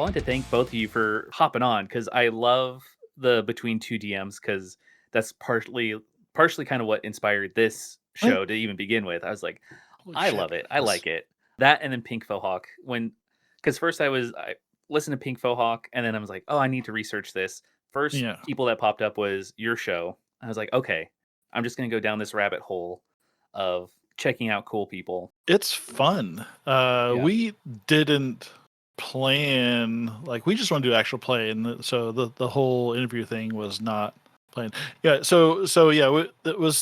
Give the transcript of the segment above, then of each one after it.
wanted to thank both of you for hopping on because I love the Between Two DMs because that's partially kind of what inspired this Right. show to even begin with. I was like, Holy I shit. love it. I Yes. like it. That and then Pink Hawk because first I listened to Pink Hawk and then I was like, oh, I need to research this. First Yeah. people that popped up was your show. I was like, okay, I'm just gonna go down this rabbit hole of checking out cool people. It's fun. Yeah. We didn't plan, like, we just want to do actual play, and so the whole interview thing was not planned. Yeah. So yeah, it was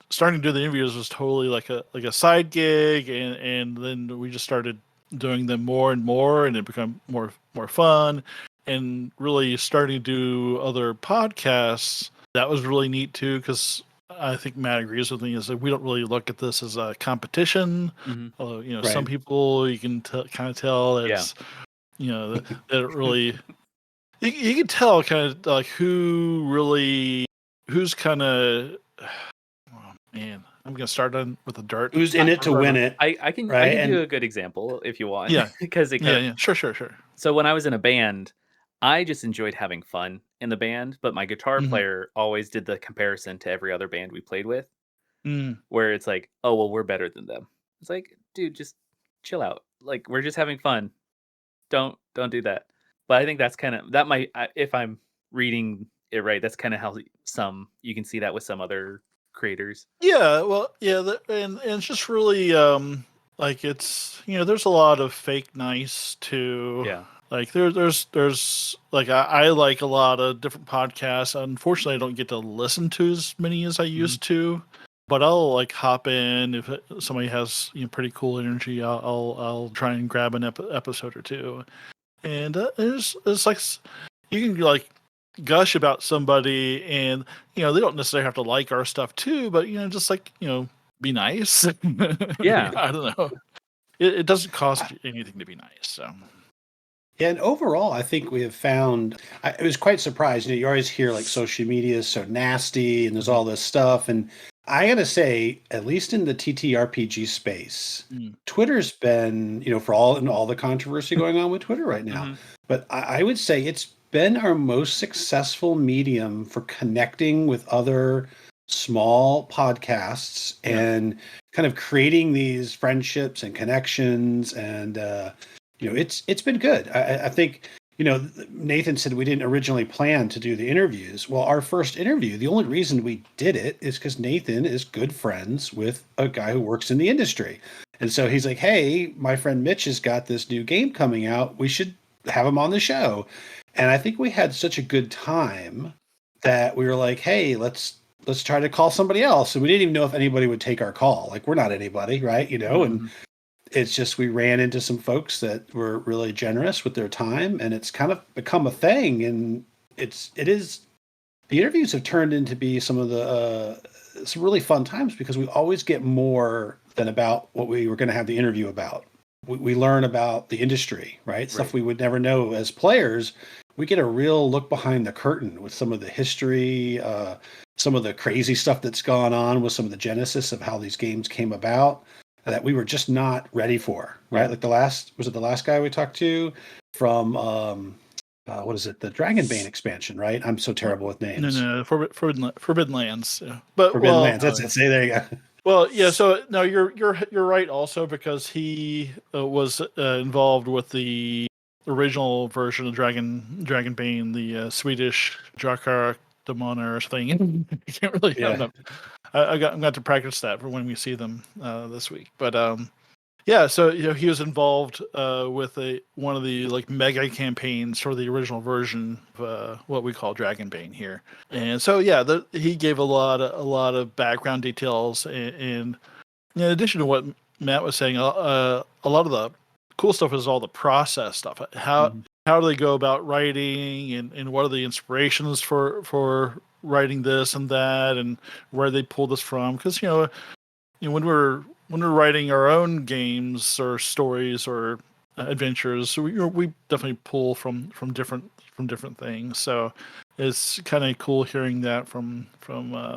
starting to do the interviews was totally like a side gig, and then we just started doing them more and more, and it became more fun, and really starting to do other podcasts. That was really neat too, because I think Matt agrees with me, is that we don't really look at this as a competition. Mhm. Although, some Right. people you can kind of tell Yeah. it's, that it really, you can tell kind of like who's kind of, oh man, I'm going to start on with a dart. Who's in it to win it, I right? can do And a good example if you want Yeah. because Yeah. Sure. so when I was in a band, I just enjoyed having fun in the band, but my guitar Hmm. player always did the comparison to every other band we played with, Mm. where it's like, "Oh, well, we're better than them." It's like, "Dude, just chill out. Like, we're just having fun. Don't do that." But I think that's kind of that might if I'm reading it right, that's kind of how some you can see that with some other creators. Yeah. Well, yeah. And it's just really, like, it's, there's a lot of fake nice too. Yeah. Like, there's like, I like a lot of different podcasts. Unfortunately, I don't get to listen to as many as I Mhm. used to, but I'll like hop in if somebody has, pretty cool energy. I'll try and grab an episode or two, and it's like you can like gush about somebody, and they don't necessarily have to like our stuff too, but just like, be nice. Yeah. I don't know. It doesn't cost you anything to be nice. So Yeah, and overall, I think we have found. I was quite surprised. You always hear like social media is so nasty, and there's Mhm. all this stuff. And I gotta say, at least in the TTRPG space, mm, Twitter's been, for all the controversy going on with Twitter right now. Mhm. But I would say it's been our most successful medium for connecting with other small podcasts yeah. and kind of creating these friendships and connections and it's been good. I think Nathan said we didn't originally plan to do the interviews. Well, our first interview, the only reason we did it is because Nathan is good friends with a guy who works in the industry, and so he's like, "Hey, my friend Mitch has got this new game coming out. We should have him on the show." And I think we had such a good time that we were like, "Hey, let's try to call somebody else." And we didn't even know if anybody would take our call. Like, we're not anybody, right? And Mhm. it's just we ran into some folks that were really generous with their time, and it's kind of become a thing. And it is the interviews have turned into be some of the some really fun times because we always get more than about what we were going to have the interview about. We learn about the industry, right? Stuff Right. we would never know as players. We get a real look behind the curtain with some of the history, some of the crazy stuff that's gone on with some of the genesis of how these games came about that we were just not ready for, right? Yeah. Like the last guy we talked to from what is it, the Dragonbane expansion, right? I'm so terrible with No, names. no, Forbidden Lands. Yeah. But Forbidden well, Lands. That's it. Say there you go. well, yeah. So no, you're right also, because he was involved with the original version of Dragonbane, the Swedish Drakar Demoner thing. I can't really. I don't Yeah. know. I'm going to practice that for when we see them this week. But yeah, so he was involved with one of the like mega campaigns for the original version of what we call Dragonbane here, and so yeah, he gave a lot of background details, and in addition to what Matt was saying, a lot of the cool stuff is all the process stuff. Mhm. How do they go about writing, and what are the inspirations for writing this and that, and where they pull this from? Because when we're writing our own games or stories or adventures, so we definitely pull from different things. So it's kind of cool hearing that from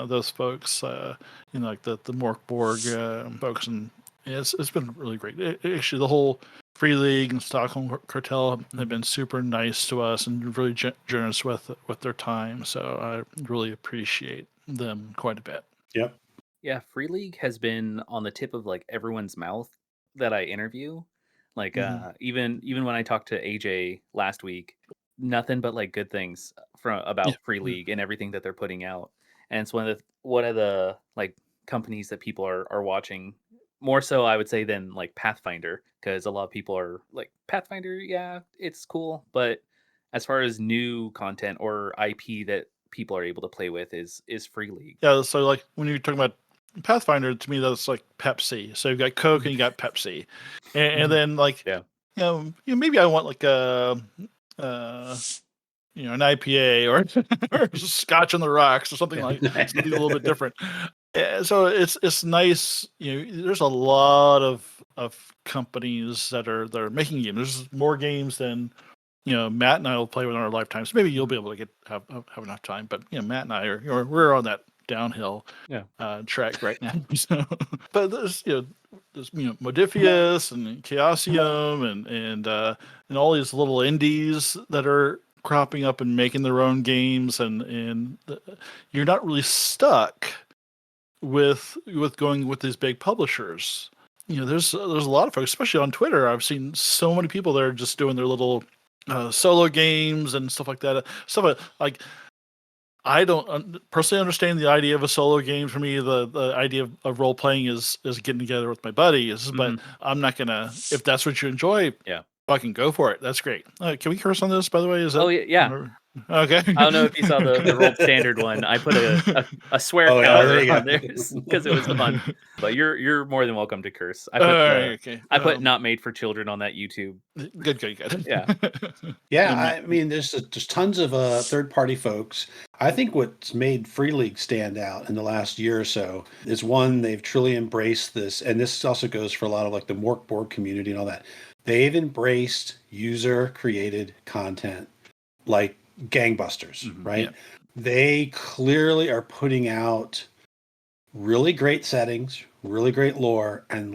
those folks, like the Morkborg folks, and Yeah, it's been really great. Actually, the whole Free League and Stockholm Cartel have been super nice to us and really generous with their time. So I really appreciate them quite a bit. Yep. Yeah, Free League has been on the tip of like everyone's mouth that I interview. Like even when I talked to AJ last week, nothing but like good things from Yeah. about Free League and everything that they're putting out. And it's one of the like companies that people are watching more so I would say than like Pathfinder, because a lot of people are like Pathfinder, yeah, it's cool, but as far as new content or IP that people are able to play with is Free League. Yeah. So like when you're talking about Pathfinder, to me that's like Pepsi. So you've got Coke and you got Pepsi, and then like Yeah. maybe I want like uh, an IPA or Scotch on the rocks or something something a little bit different. So it's nice. There's a lot of companies that are making games. There's more games than Matt and I will play with in our lifetimes. Maybe you'll be able to have enough time, but Matt and I we're on that downhill Yeah. track right now. So, but there's Modifius and Chaosium and all these little indies that are cropping up and making their own games, and you're not really stuck with going with these big publishers. There's a lot of folks, especially on Twitter. I've seen so many people that are just doing their little solo games and stuff like that. Like I don't personally understand the idea of a solo game. For me, the idea of role playing is getting together with my buddies. But I'm not gonna. If that's what you enjoy, Yeah. fucking go for it. That's great. Can we curse on this? By the way, is that? Oh yeah. Okay. I don't know if you saw the rolled standard one. I put a swear Oh, yeah, there counter you on go. there because it was fun. But you're more than welcome to curse. I All put right, okay. I put not made for children on that YouTube. Good. Yeah. Yeah, I mean, there's tons of third-party folks. I think what's made Free League stand out in the last year or so is one, they've truly embraced this, and this also goes for a lot of like the Mork board community and all that. They've embraced user-created content like gangbusters, right? Yeah. They clearly are putting out really great settings, really great lore, and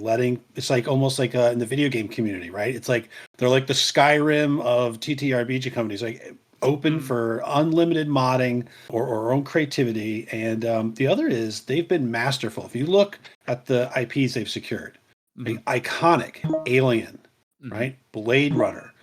it's like almost like in the video game community, right? It's like they're like the Skyrim of TTRPG companies, like open for unlimited modding or own creativity. And the other is they've been masterful. If you look at the IPs they've secured, like iconic Alien, right? Blade Runner,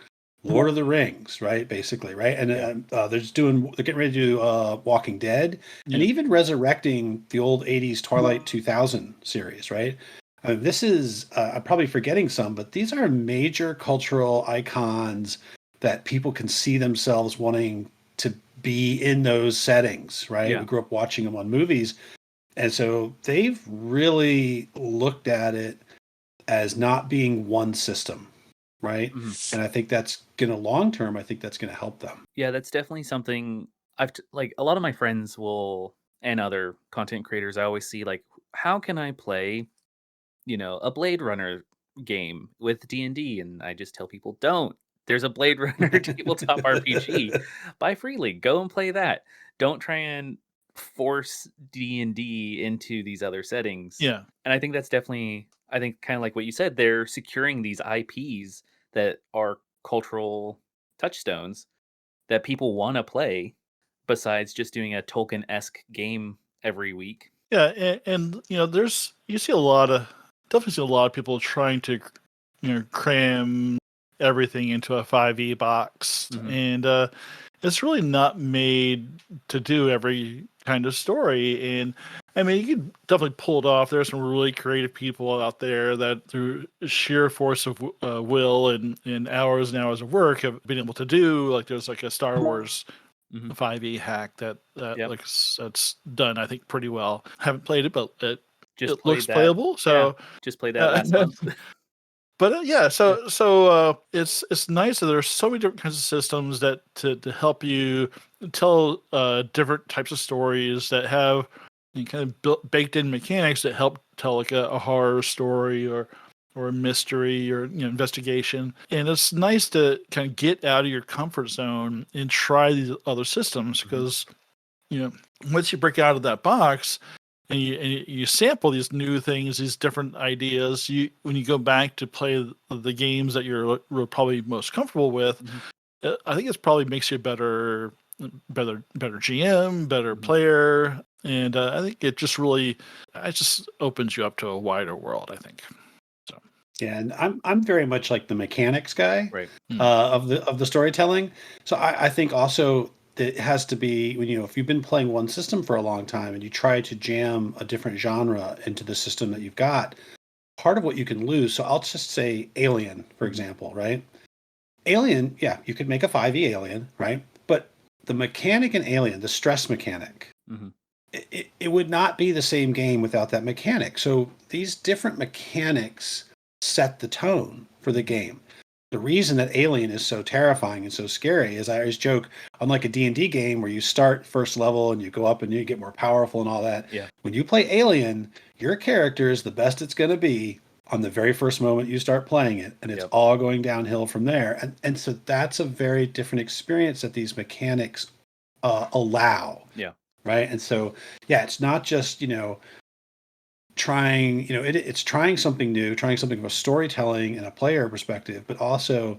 Lord of the Rings, right? Basically, right? And they're getting ready to do Walking Dead, and even resurrecting the old '80s Twilight 2000 series, right? This is I'm probably forgetting some, but these are major cultural icons that people can see themselves wanting to be in those settings, right? Yeah. We grew up watching them on movies, and so they've really looked at it as not being one system, right? And I think that's long term. I think that's going to help them. Yeah, that's definitely something like a lot of my friends will and other content creators I always see like how can I play, a Blade Runner game with D&D, and I just tell people don't. There's a Blade Runner tabletop RPG by Free League. Go and play that. Don't try and force D&D into these other settings. Yeah. And I think that's definitely kind of like what you said, they're securing these IPs that are cultural touchstones that people want to play besides just doing a Tolkien-esque game every week. Yeah, and you see definitely see a lot of people trying to cram everything into a 5e box, and it's really not made to do every kind of story. And I mean, you can definitely pull it off. There's some really creative people out there that, through sheer force of will and hours of work, have been able to do. Like, there's like a Star Wars 5e hack that's done, I think, pretty well. Haven't played it, but it looks playable. So just played that last month. But it's nice that there's so many different kinds of systems that to help you tell different types of stories that have kind of baked in mechanics that help tell like a horror story or a mystery or investigation. And it's nice to kind of get out of your comfort zone and try these other systems, because once you break out of that box, and you sample these new things, these different ideas. When you go back to play the games that you're probably most comfortable with, I think it probably makes you a better GM, better player, and I think it just opens you up to a wider world, I think. So Yeah, and I'm very much like the mechanics guy, Right. of the storytelling. So I think also that it has to be when if you've been playing one system for a long time and you try to jam a different genre into the system that you've got, part of what you can lose. So I'll just say Alien, for example, right? Alien, yeah, you could make a 5e Alien, right? But the mechanic in Alien, the stress mechanic, it would not be the same game without that mechanic. So these different mechanics set the tone for the game. The reason that Alien is so terrifying and so scary is I always joke, unlike a D&D game where you start first level and you go up and you get more powerful and all that. Yeah. When you play Alien, your character is the best it's going to be on the very first moment you start playing it, and it's all going downhill from there. And so that's a very different experience that these mechanics allow. Yeah. Right. And so, yeah, it's not just, trying, it's trying something new, trying something from a storytelling and a player perspective, but also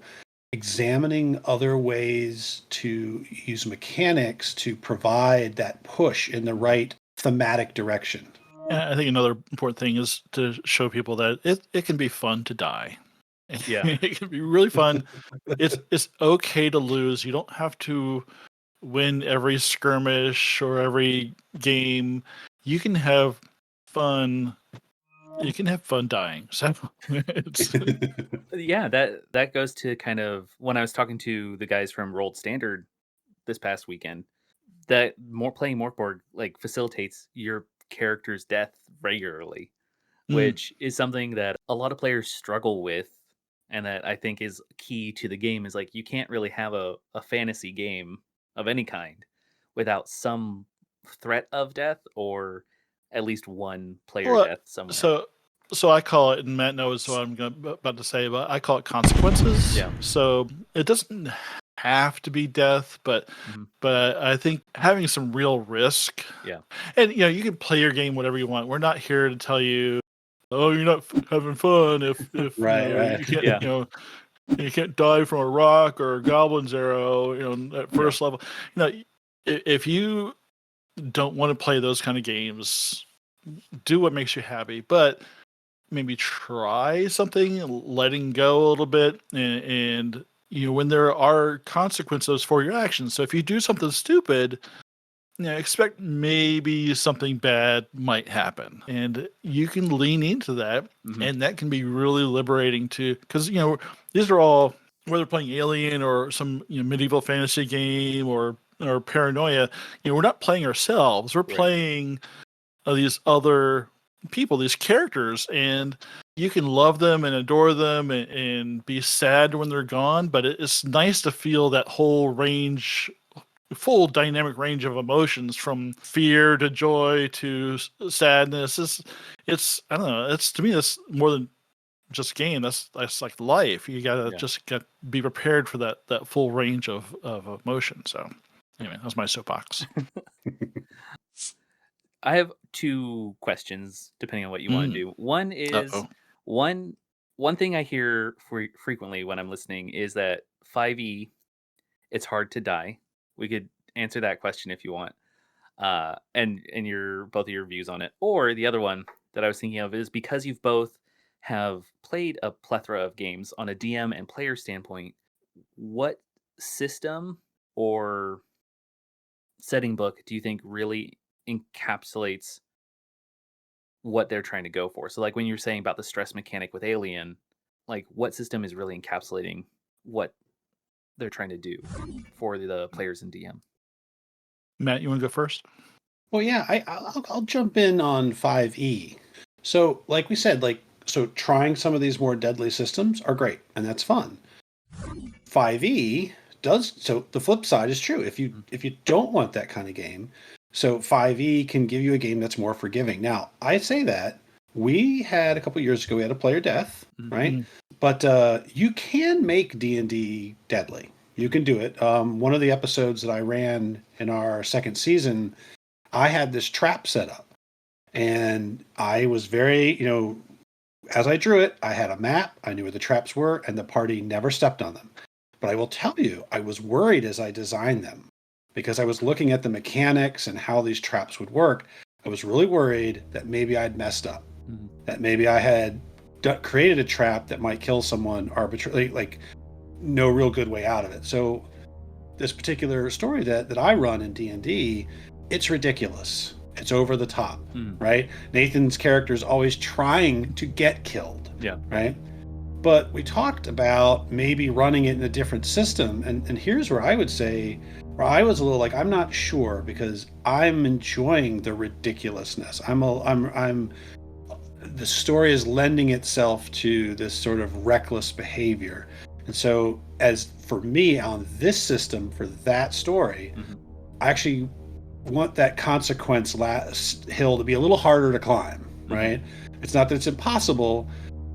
examining other ways to use mechanics to provide that push in the right thematic direction. I think another important thing is to show people that it can be fun to die. Yeah. It can be really fun. It's okay to lose. You don't have to win every skirmish or every game. You can have fun. You can have fun dying. So Yeah, that goes to kind of when I was talking to the guys from Rolled Standard this past weekend, that playing Morkborg like facilitates your character's death regularly, which is something that a lot of players struggle with, and that I think is key to the game. Is like you can't really have a fantasy game of any kind without some threat of death or at least one player well, death somewhere. so I call it, and Matt knows what I'm about to say, but I call it consequences. Yeah. So it doesn't have to be death, but I think having some real risk. Yeah. And you can play your game whatever you want. We're not here to tell you, oh, you're not having fun if Right. you can't you can't die from a rock or a goblin's arrow at first level. If you don't want to play those kind of games, do what makes you happy, but maybe try something, letting go a little bit, and when there are consequences for your actions. So if you do something stupid, expect maybe something bad might happen, and you can lean into that, and that can be really liberating too. Because these are all, whether playing Alien or some medieval fantasy game or Paranoia, we're not playing ourselves. We're playing these other people, these characters, and you can love them and adore them and be sad when they're gone. But it's nice to feel that whole full dynamic range of emotions, from fear to joy to sadness. It's I don't know. To me, it's more than just game. That's like life. You gotta just be prepared for that full range of emotion. So anyway, that's my soapbox. I have two questions depending on what you want to do. One is one thing I hear frequently when I'm listening is that 5e, it's hard to die. We could answer that question if you want, and your both of your views on it. Or the other one that I was thinking of is, because you've both have played a plethora of games on a DM and player standpoint, what system or setting book do you think really encapsulates what they're trying to go for? So like when you're saying about the stress mechanic with Alien, like what system is really encapsulating what they're trying to do for the players in DM? Matt, you want to go first? Well, yeah, I'll jump in on 5e. So, like we said, so trying some of these more deadly systems are great, and that's fun. 5e does so. The flip side is true. If you don't want that kind of game, so 5e can give you a game that's more forgiving. Now, I say that we had a couple years ago, we had a player death, right? But you can make D&D deadly. You can do it. One of the episodes that I ran in our second season, I had this trap set up, And I was very, as I drew it, I had a map. I knew where the traps were, and the party never stepped on them. But I will tell you, I was worried as I designed them because I was looking at the mechanics and how these traps would work. I was really worried that maybe I'd messed up, that maybe I had created a trap that might kill someone arbitrarily, like no real good way out of it. So this particular story that I run in D&D, it's ridiculous. It's over the top, right? Nathan's character is always trying to get killed, right? But we talked about maybe running it in a different system, and here's where I would say, where I was a little like, I'm not sure, because I'm enjoying the ridiculousness. The story is lending itself to this sort of reckless behavior, and so as for me on this system for that story, I actually want that consequence hill to be a little harder to climb, right? It's not that it's impossible,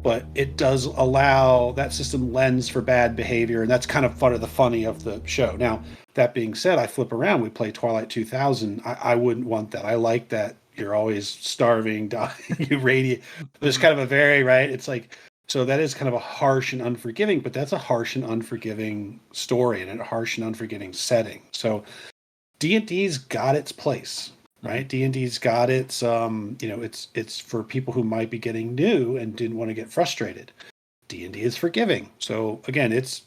but it does allow that system lens for bad behavior, and that's kind of the funny of the show. Now, that being said, I flip around, we play Twilight 2000. I wouldn't want that. I like that you're always starving, dying, you radiate. There's kind of a very, right? It's like, so that is kind of a harsh and unforgiving, but that's a harsh and unforgiving story and a harsh and unforgiving setting. So D&D's got its place, right? D&D's got its, it's for people who might be getting new and didn't want to get frustrated. D&D is forgiving. So again, it's,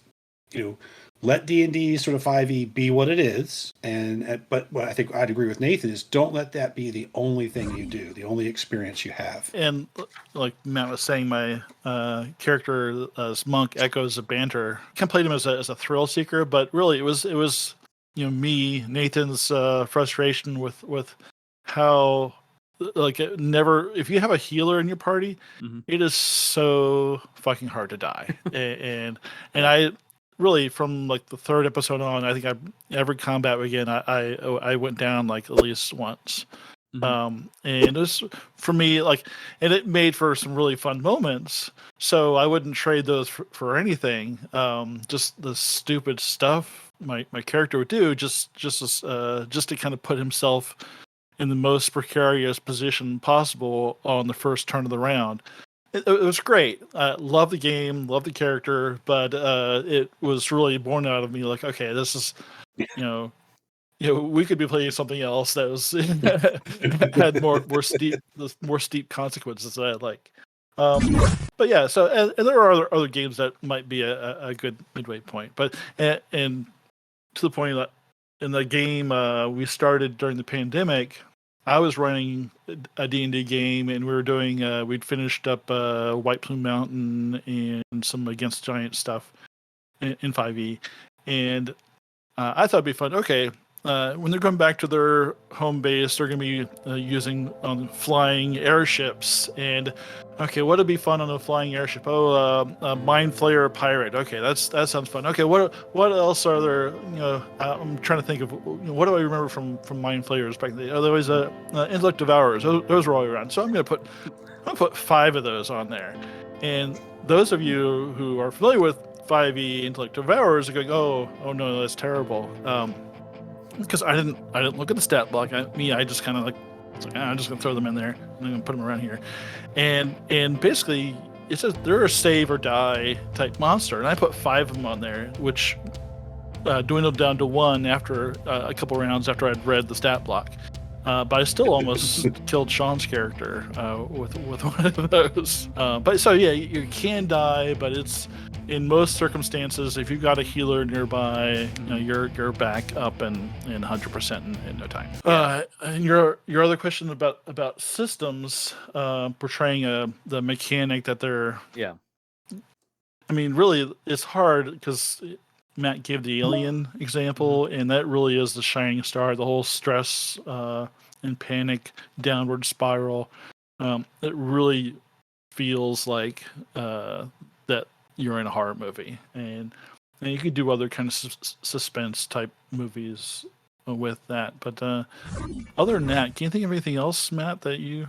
let D&D sort of 5e be what it is. But what I think I'd agree with Nathan is don't let that be the only thing you do, the only experience you have. And like Matt was saying, my character as Monk echoes the banter. I kind of played him as a thrill seeker, but really it was me, Nathan's frustration with how, like, if you have a healer in your party, it is so fucking hard to die. and I really, from like the third episode on, I think every combat again, I went down like at least once. And it was for me, like, and it made for some really fun moments. So I wouldn't trade those for anything. Just the stupid stuff my character would do, just to kind of put himself in the most precarious position possible on the first turn of the round. It was great. Love the game, love the character, but it was really born out of me. Like, okay, this is, we could be playing something else that was had more steep consequences that I like. But yeah, so and there are other games that might be a good midway point. But and to the point that in the game we started during the pandemic, I was running a D&D game, and we were doing we'd finished up White Plume Mountain and some Against Giant stuff in 5e, and I thought it'd be fun. Okay, when they're going back to their home base, they're going to be using flying airships. And okay, what'd be fun on a flying airship? Oh, Mind Flayer Pirate. Okay, that sounds fun. Okay, what else are there? I'm trying to think of what do I remember from Mind Flayers back then. Oh, there was Intellect Devourers. Those were all around. So I'm going to put 5 of those on there. And those of you who are familiar with 5e Intellect Devourers are going, oh no, that's terrible. Because I didn't look at the stat block. I just kind of I'm just gonna throw them in there and I'm gonna put them around here, and basically it says they're a save or die type monster, and I put 5 of them on there, which dwindled down to 1 after a couple rounds after I'd read the stat block. But I still almost killed Sean's character with one of those. But so yeah, you can die, but it's in most circumstances, if you've got a healer nearby, you're back up and 100% in no time. And your other question about systems portraying the mechanic that they're. Yeah. I mean, really, it's hard because Matt gave the alien example, and that really is the shining star. The whole stress and panic downward spiral. It really feels like that you're in a horror movie, and you could do other kind of suspense type movies with that. But other than that, can you think of anything else, Matt, that you?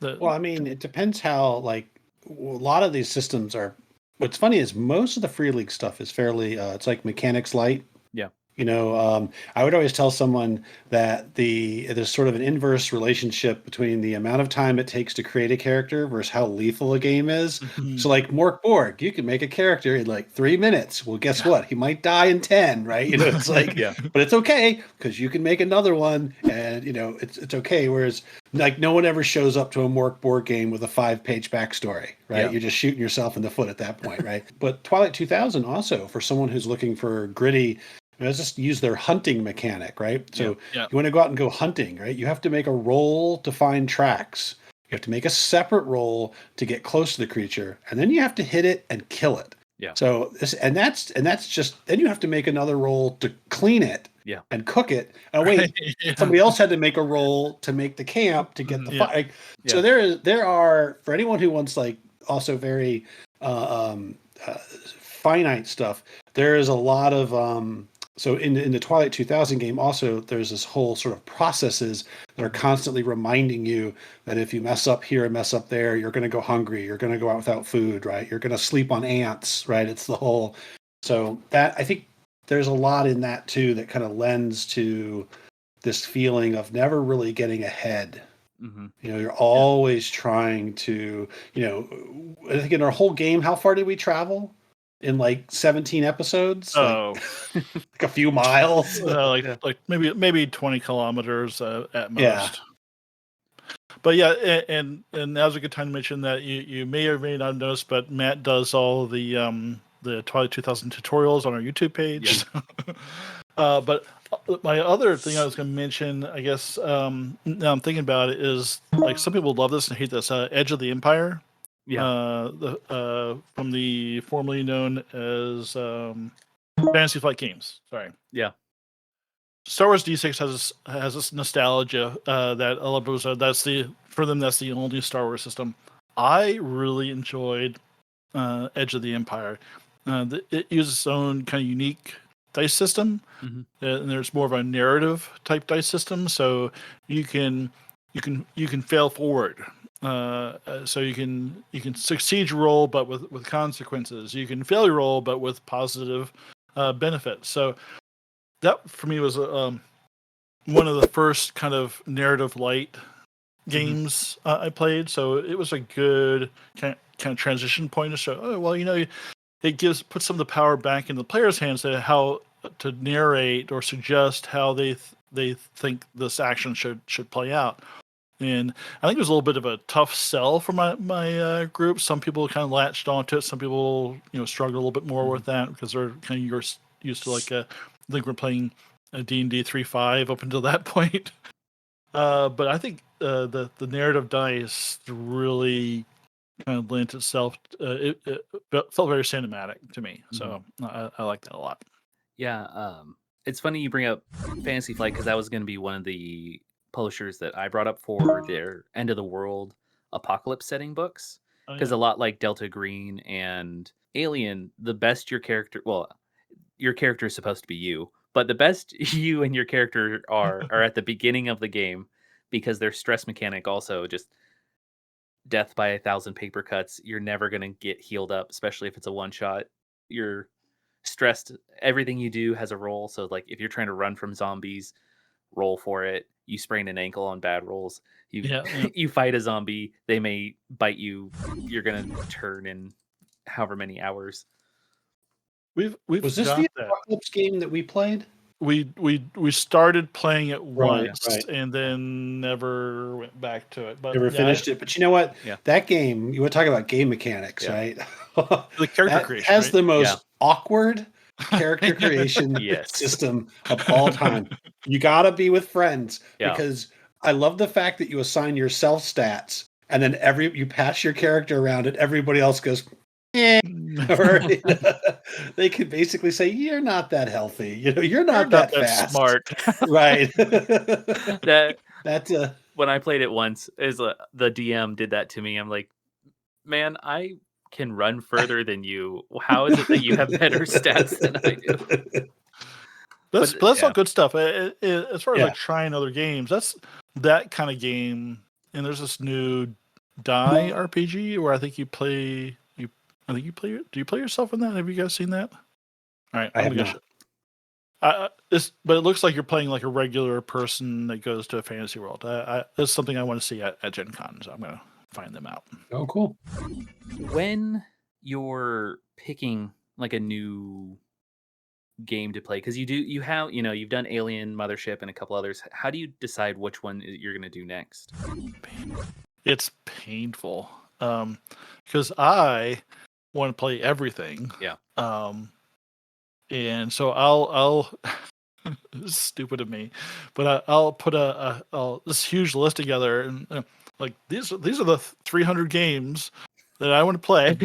Well, I mean, it depends how. Like, a lot of these systems are. What's funny is most of the Free League stuff is fairly. It's like mechanics light. Yeah. I would always tell someone that there's sort of an inverse relationship between the amount of time it takes to create a character versus how lethal a game is. So like Mork Borg, you can make a character in like 3 minutes. Well, guess what? He might die in 10, right? It's like, Yeah. but it's okay because you can make another one, and it's okay. Whereas like no one ever shows up to a Mork Borg game with a 5-page backstory, right? Yeah. You're just shooting yourself in the foot at that point, right? But Twilight 2000 also, for someone who's looking for gritty, let's just use their hunting mechanic, right? So Yeah. you want to go out and go hunting, right? You have to make a roll to find tracks. You have to make a separate roll to get close to the creature, and then you have to hit it and kill it. Yeah. So that's just then you have to make another roll to clean it. Yeah. And cook it. Oh wait, somebody else had to make a roll to make the camp to get the fire. So there are, for anyone who wants like also very finite stuff, there is a lot of so in the Twilight 2000 game also there's this whole sort of processes that are constantly reminding you that if you mess up here and mess up there, you're going to go hungry, you're going to go out without food, right? You're going to sleep on ants, right? It's the whole, so that I think there's a lot in that too that kind of lends to this feeling of never really getting ahead. You're always trying to, I think in our whole game, how far did we travel? In like 17 episodes, like a few miles, like maybe 20 kilometers at most. But yeah, and now's a good time to mention that you may or may not have noticed, but Matt does all the Twilight 2000 tutorials on our YouTube page. But my other thing I was going to mention, I guess, now I'm thinking about it, is like some people love this and hate this. Edge of the Empire. From the formerly known as Fantasy Flight Games. Sorry. Yeah. Star Wars D6 has this nostalgia that a lot of people say for them that's the only Star Wars system. I really enjoyed Edge of the Empire. It uses its own kind of unique dice system, and there's more of a narrative type dice system, so you can fail forward. So you can succeed your roll, but with consequences. You can fail your roll, but with positive benefits. So that for me was one of the first kind of narrative light games I played. So it was a good kind of transition point to show. Oh well, it puts some of the power back in the player's hands to how to narrate or suggest how they think this action should play out. And I think it was a little bit of a tough sell for my group. Some people kind of latched onto it. Some people struggled a little bit more with that because they're kind of used to like I think we're playing a D&D 3.5 up until that point. But I think the narrative dice really kind of lent itself. It felt very cinematic to me, so I like that a lot. Yeah, it's funny you bring up Fantasy Flight because that was going to be one of the publishers that I brought up for their End of the World apocalypse setting books. Because a lot like Delta Green and Alien, the best your character is supposed to be you, but the best you and your character are at the beginning of the game, because their stress mechanic also just death by 1,000 paper cuts. You're never going to get healed up, especially if it's a one shot. You're stressed. Everything you do has a roll. So like if you're trying to run from zombies, roll for it. You sprain an ankle on bad rolls. You fight a zombie, they may bite you. You're gonna turn in however many hours. We've was this the apocalypse game that we played? We started playing it once right. and then never went back to it. But never finished it. But you know what? Yeah. That game, you want to talk about game mechanics, right? The character creation has the most awkward character creation Yes. system of all time. You gotta be with friends because I love the fact that you assign yourself stats and then you pass your character around and everybody else goes, or they could basically say you're not that healthy, you're not that fast, smart, right? That's when I played it once, the DM did that to me. I'm like, man, I can run further than you. How is it that you have better stats than I do? That's all good stuff. As far as like trying other games, that's that kind of game. And there's this new TheAARPG where I think you play. Do you play yourself in that? Have you guys seen that? All right, I have not. But it looks like you're playing like a regular person that goes to a fantasy world. That's something I want to see at Gen Con, so I'm going to find them out. Oh, cool. When you're picking like a new game to play, because you have, you've done Alien, Mothership, and a couple others. How do you decide which one you're going to do next? It's painful because I want to play everything. Yeah. And so I'll it's stupid of me, but I'll put this huge list together, and like these are the 300 games that I want to play.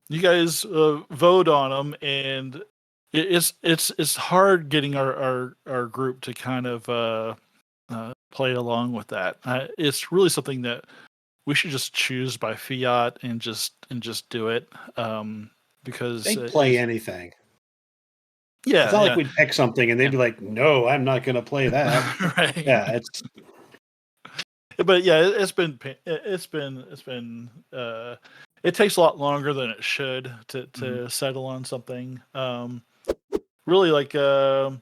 You guys vote on them, and it's hard getting our group to kind of play along with that. It's really something that we should just choose by fiat and just do it, because They play anything. Yeah, it's not like we'd pick something and they'd be like, "No, I'm not going to play that." right. Yeah, it's. But yeah, it's been it takes a lot longer than it should to settle on something. Really, like so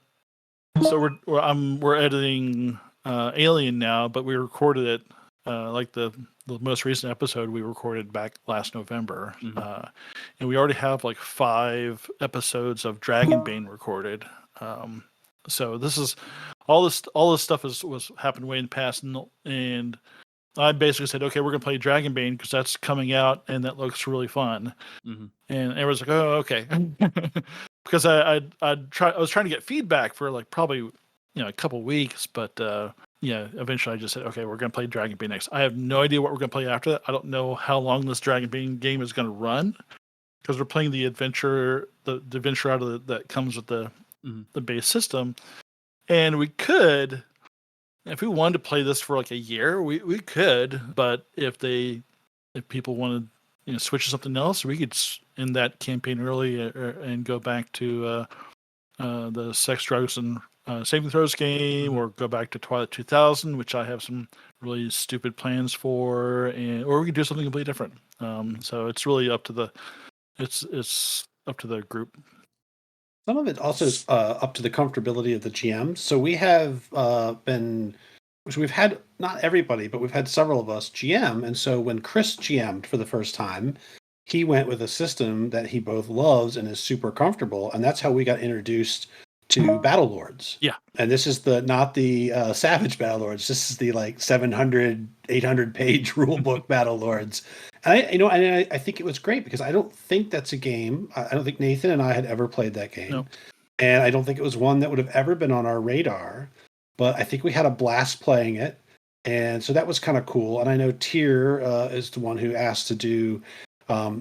we're editing Alien now, but we recorded it like the most recent episode we recorded back last November, and we already have like 5 episodes of Dragonbane recorded. So this is all this stuff was happened way in the past, and I basically said, okay, we're gonna play Dragonbane because that's coming out and that looks really fun. And everyone's like, oh, okay. Because I was trying to get feedback for like probably a couple weeks, but eventually I just said, okay, we're gonna play Dragonbane next. I have no idea what we're gonna play after that. I don't know how long this Dragonbane game is gonna run, because we're playing the adventure out of that comes with the base system, and we could, if we wanted to play this for like a year, we could. But if people wanted switch to something else, we could end that campaign early and go back to the Sex, Drugs, and Saving Throws game, or go back to Twilight 2000, which I have some really stupid plans for, or we could do something completely different. So it's really up to the up to the group. Some of it also is up to the comfortability of the GMs. So we have we've had, not everybody, but we've had several of us GM. And so when Chris GM'd for the first time, he went with a system that he both loves and is super comfortable. And that's how we got introduced to Battle Lords. Yeah. And this is not the Savage Battle Lords. This is the like 700, 800 page rule book Battle Lords. And I think it was great because I don't think that's a game. I don't think Nathan and I had ever played that game. No. And I don't think it was one that would have ever been on our radar. But I think we had a blast playing it. And so that was kind of cool. And I know Tyr is the one who asked to do,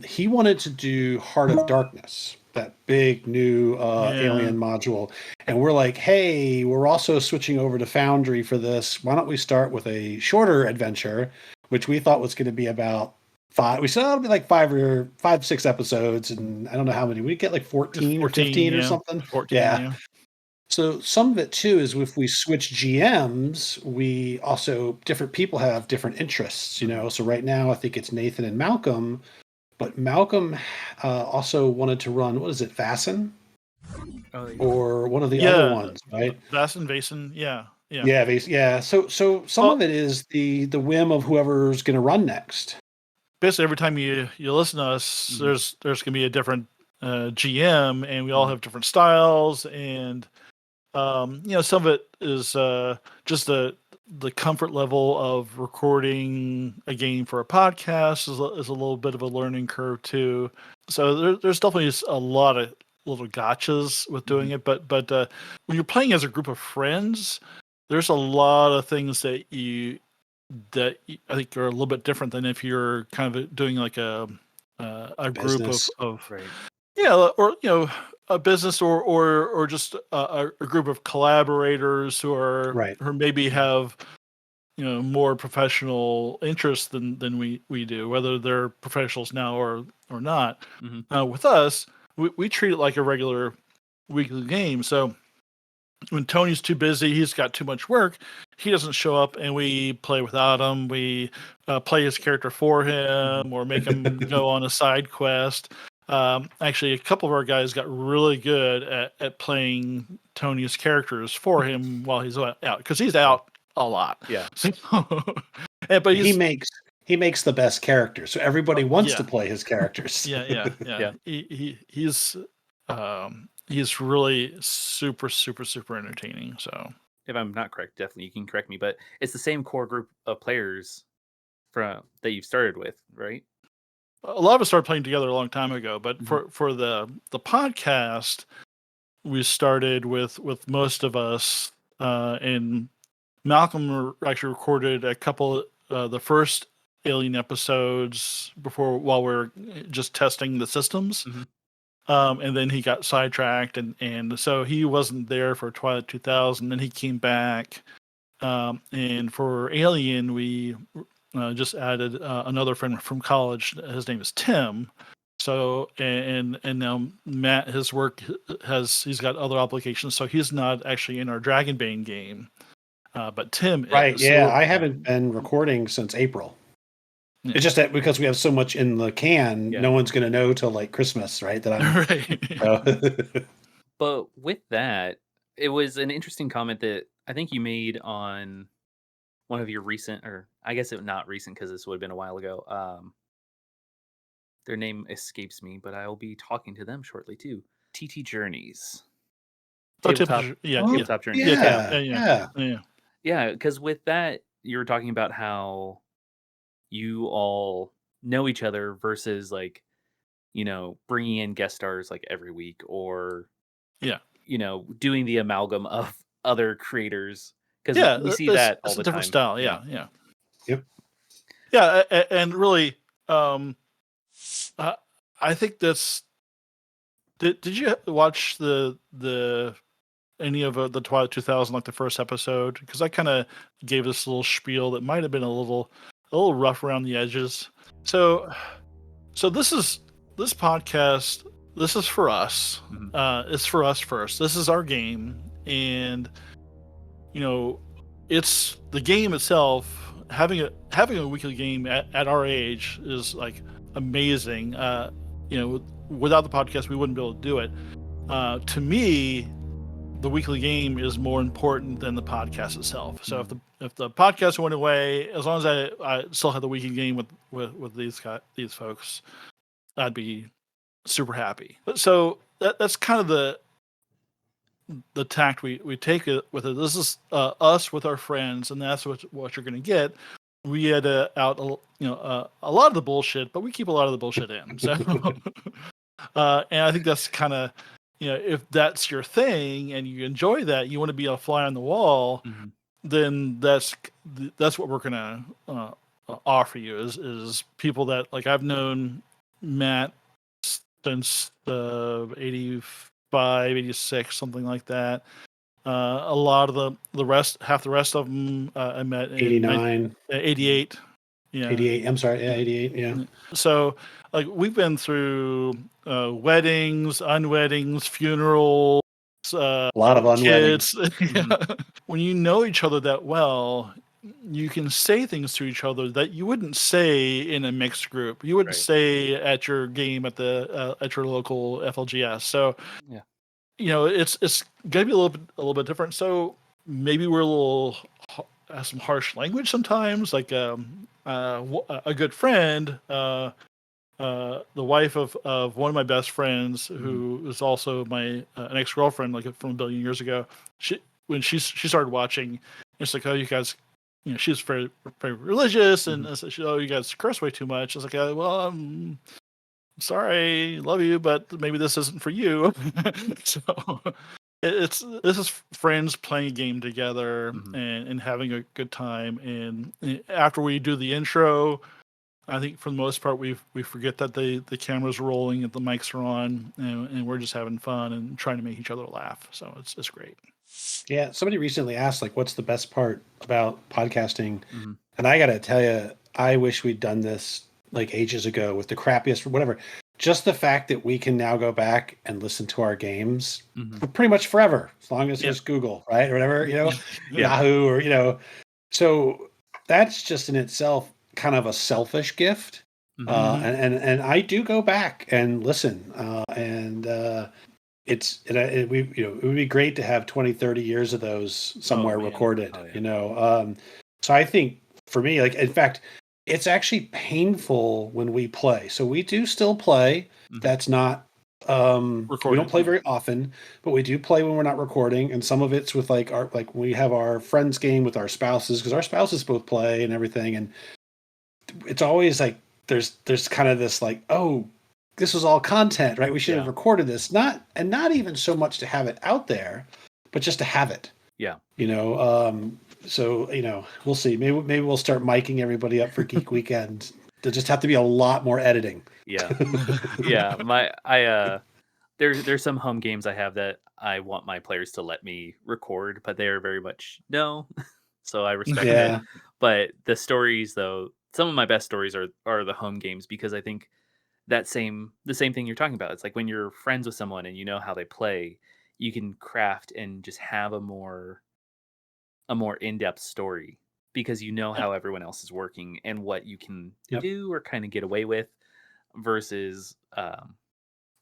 he wanted to do Heart of Darkness, that big new Alien module. And we're like, hey, we're also switching over to Foundry for this. Why don't we start with a shorter adventure, which we thought was going to be about 5. We said it'll be like 5 or 6 episodes. And I don't know how many. We get like 14 or 15 or something. 14, yeah. So some of it too is if we switch GMs, we also, different people have different interests, So right now I think it's Nathan and Malcolm, but Malcolm also wanted to run, what is it, Vaesen? Or one of the other ones, right? Vaesen, yeah. Yeah. So some of it is the whim of whoever's going to run next. Basically, every time you listen to us, there's going to be a different GM, and we all have different styles, and some of it is just the comfort level of recording a game for a podcast is a little bit of a learning curve too. So there's definitely a lot of little gotchas with doing it, but when you're playing as a group of friends, there's a lot of things that I think are a little bit different than if you're kind of doing like a group of right. Or a business or just a group of collaborators who maybe have more professional interests than we do, whether they're professionals now or not. With us, we treat it like a regular weekly game. So when Tony's too busy, he's got too much work, he doesn't show up, and we play without him. We play his character for him or make him go on a side quest. Actually, a couple of our guys got really good at playing Tony's characters for him while he's out, because he's out a lot. Yeah. So, but he makes the best characters, so everybody wants to yeah. play his characters. Yeah. Yeah. He's really super, super, super entertaining. So If I'm not correct, definitely you can correct me, but it's the same core group of players from that you've started with, right? a lot of us started playing together a long time ago, but Mhm. for the podcast, we started with most of us, and Malcolm actually recorded a couple the first Alien episodes while we are just testing the systems. Mhm. And then he got sidetracked, and so he wasn't there for Twilight 2000. Then he came back, and for Alien, we just added another friend from college. His name is Tim. So and now Matt, his work he's got other obligations, so he's not actually in our Dragonbane game, but Tim Right? is. Yeah, So, I haven't been recording since April. Yeah. It's just that because we have so much in the can, Yeah. no one's going to know till like Christmas, right? That I'm. Right. But with that, it was an interesting comment that I think you made on one of your recent, or I guess it not recent because this would have been a while ago. Their name escapes me, but I will be talking to them shortly too. TT Journeys. Tabletop, Yeah, tabletop journeys. yeah. Because with that, you were talking about how you all know each other versus like, bringing in guest stars like every week, or Yeah. doing the amalgam of other creators, because Yeah, we see that's that all a the different time. style. Yeah. Yep. Yeah, and really, I think that's. Did you watch the any of the Twilight 2000, like the first episode? Because I kind of gave this little spiel that might have been a little rough around the edges. So this podcast. This is for us. Mhm. It's for us first. This is our game, and it's the game itself. Having a weekly game at our age is like amazing. Without the podcast, we wouldn't be able to do it. To me, the weekly game is more important than the podcast itself. So if the podcast went away, as long as I still had the weekly game with these folks, I'd be super happy. So that's kind of the tact we take it with it. This is us with our friends, and that's what you're going to get. We edit out a lot of the bullshit, but we keep a lot of the bullshit in. So, and I think that's kind of, if that's your thing and you enjoy that, you want to be a fly on the wall, then that's what we're going to offer you is people that, like, I've known Matt since 85, 86, something like that. A lot of the rest, half the rest of them, I met in 89, 88. Yeah. 88. I'm sorry. Yeah, 88. Yeah. So, like, we've been through weddings, unweddings, funerals, A lot of unweddings. kids. When you know each other that well, you can say things to each other that you wouldn't say in a mixed group. You wouldn't Right. say at your game at your local FLGS. So, Yeah. it's gonna be a little bit different. So maybe we're a little have some harsh language sometimes. Like a good friend, the wife of one of my best friends, who is also my an ex-girlfriend, like from a billion years ago. When she started watching, it's like, oh, you guys, she's very, very religious, and oh, you guys curse way too much. I was like, well, I'm sorry, love you, but maybe this isn't for you. So this is friends playing a game together and having a good time. And after we do the intro, I think for the most part we forget that the camera's rolling and the mics are on, and we're just having fun and trying to make each other laugh. So it's great. Yeah, somebody recently asked, like, what's the best part about podcasting? And I got to tell you, I wish we'd done this like ages ago with the crappiest, whatever. Just the fact that we can now go back and listen to our games for pretty much forever, as long as there's Google, right? Or whatever, Yahoo, or, So that's just in itself kind of a selfish gift. Mhm. And I do go back and listen, it would be great to have 20, 30 years of those Oh somewhere man. recorded, Oh, yeah. you know. So I think for me, like, in fact, it's actually painful when we play. So we do still play. Mhm. That's not, we don't Recorded. play very often, but we do play when we're not recording. And some of it's with like we have our friends game with our spouses, because our spouses both play and everything. And it's always like, there's kind of this like, oh, this was all content, right? We should have Yeah. recorded this. Not even so much to have it out there, but just to have it, Yeah. you know. So, we'll see. Maybe we'll start miking everybody up for Geek Weekend. There'll just have to be a lot more editing. Yeah. Yeah. There's some home games I have that I want my players to let me record, but they are very much no. So I respect it. Yeah. But the stories though, some of my best stories are the home games, because I think the same thing you're talking about. It's like when you're friends with someone and you know how they play, you can craft and just have a more in-depth story, because you know Yeah. how everyone else is working and what you can Yep. do or kind of get away with, versus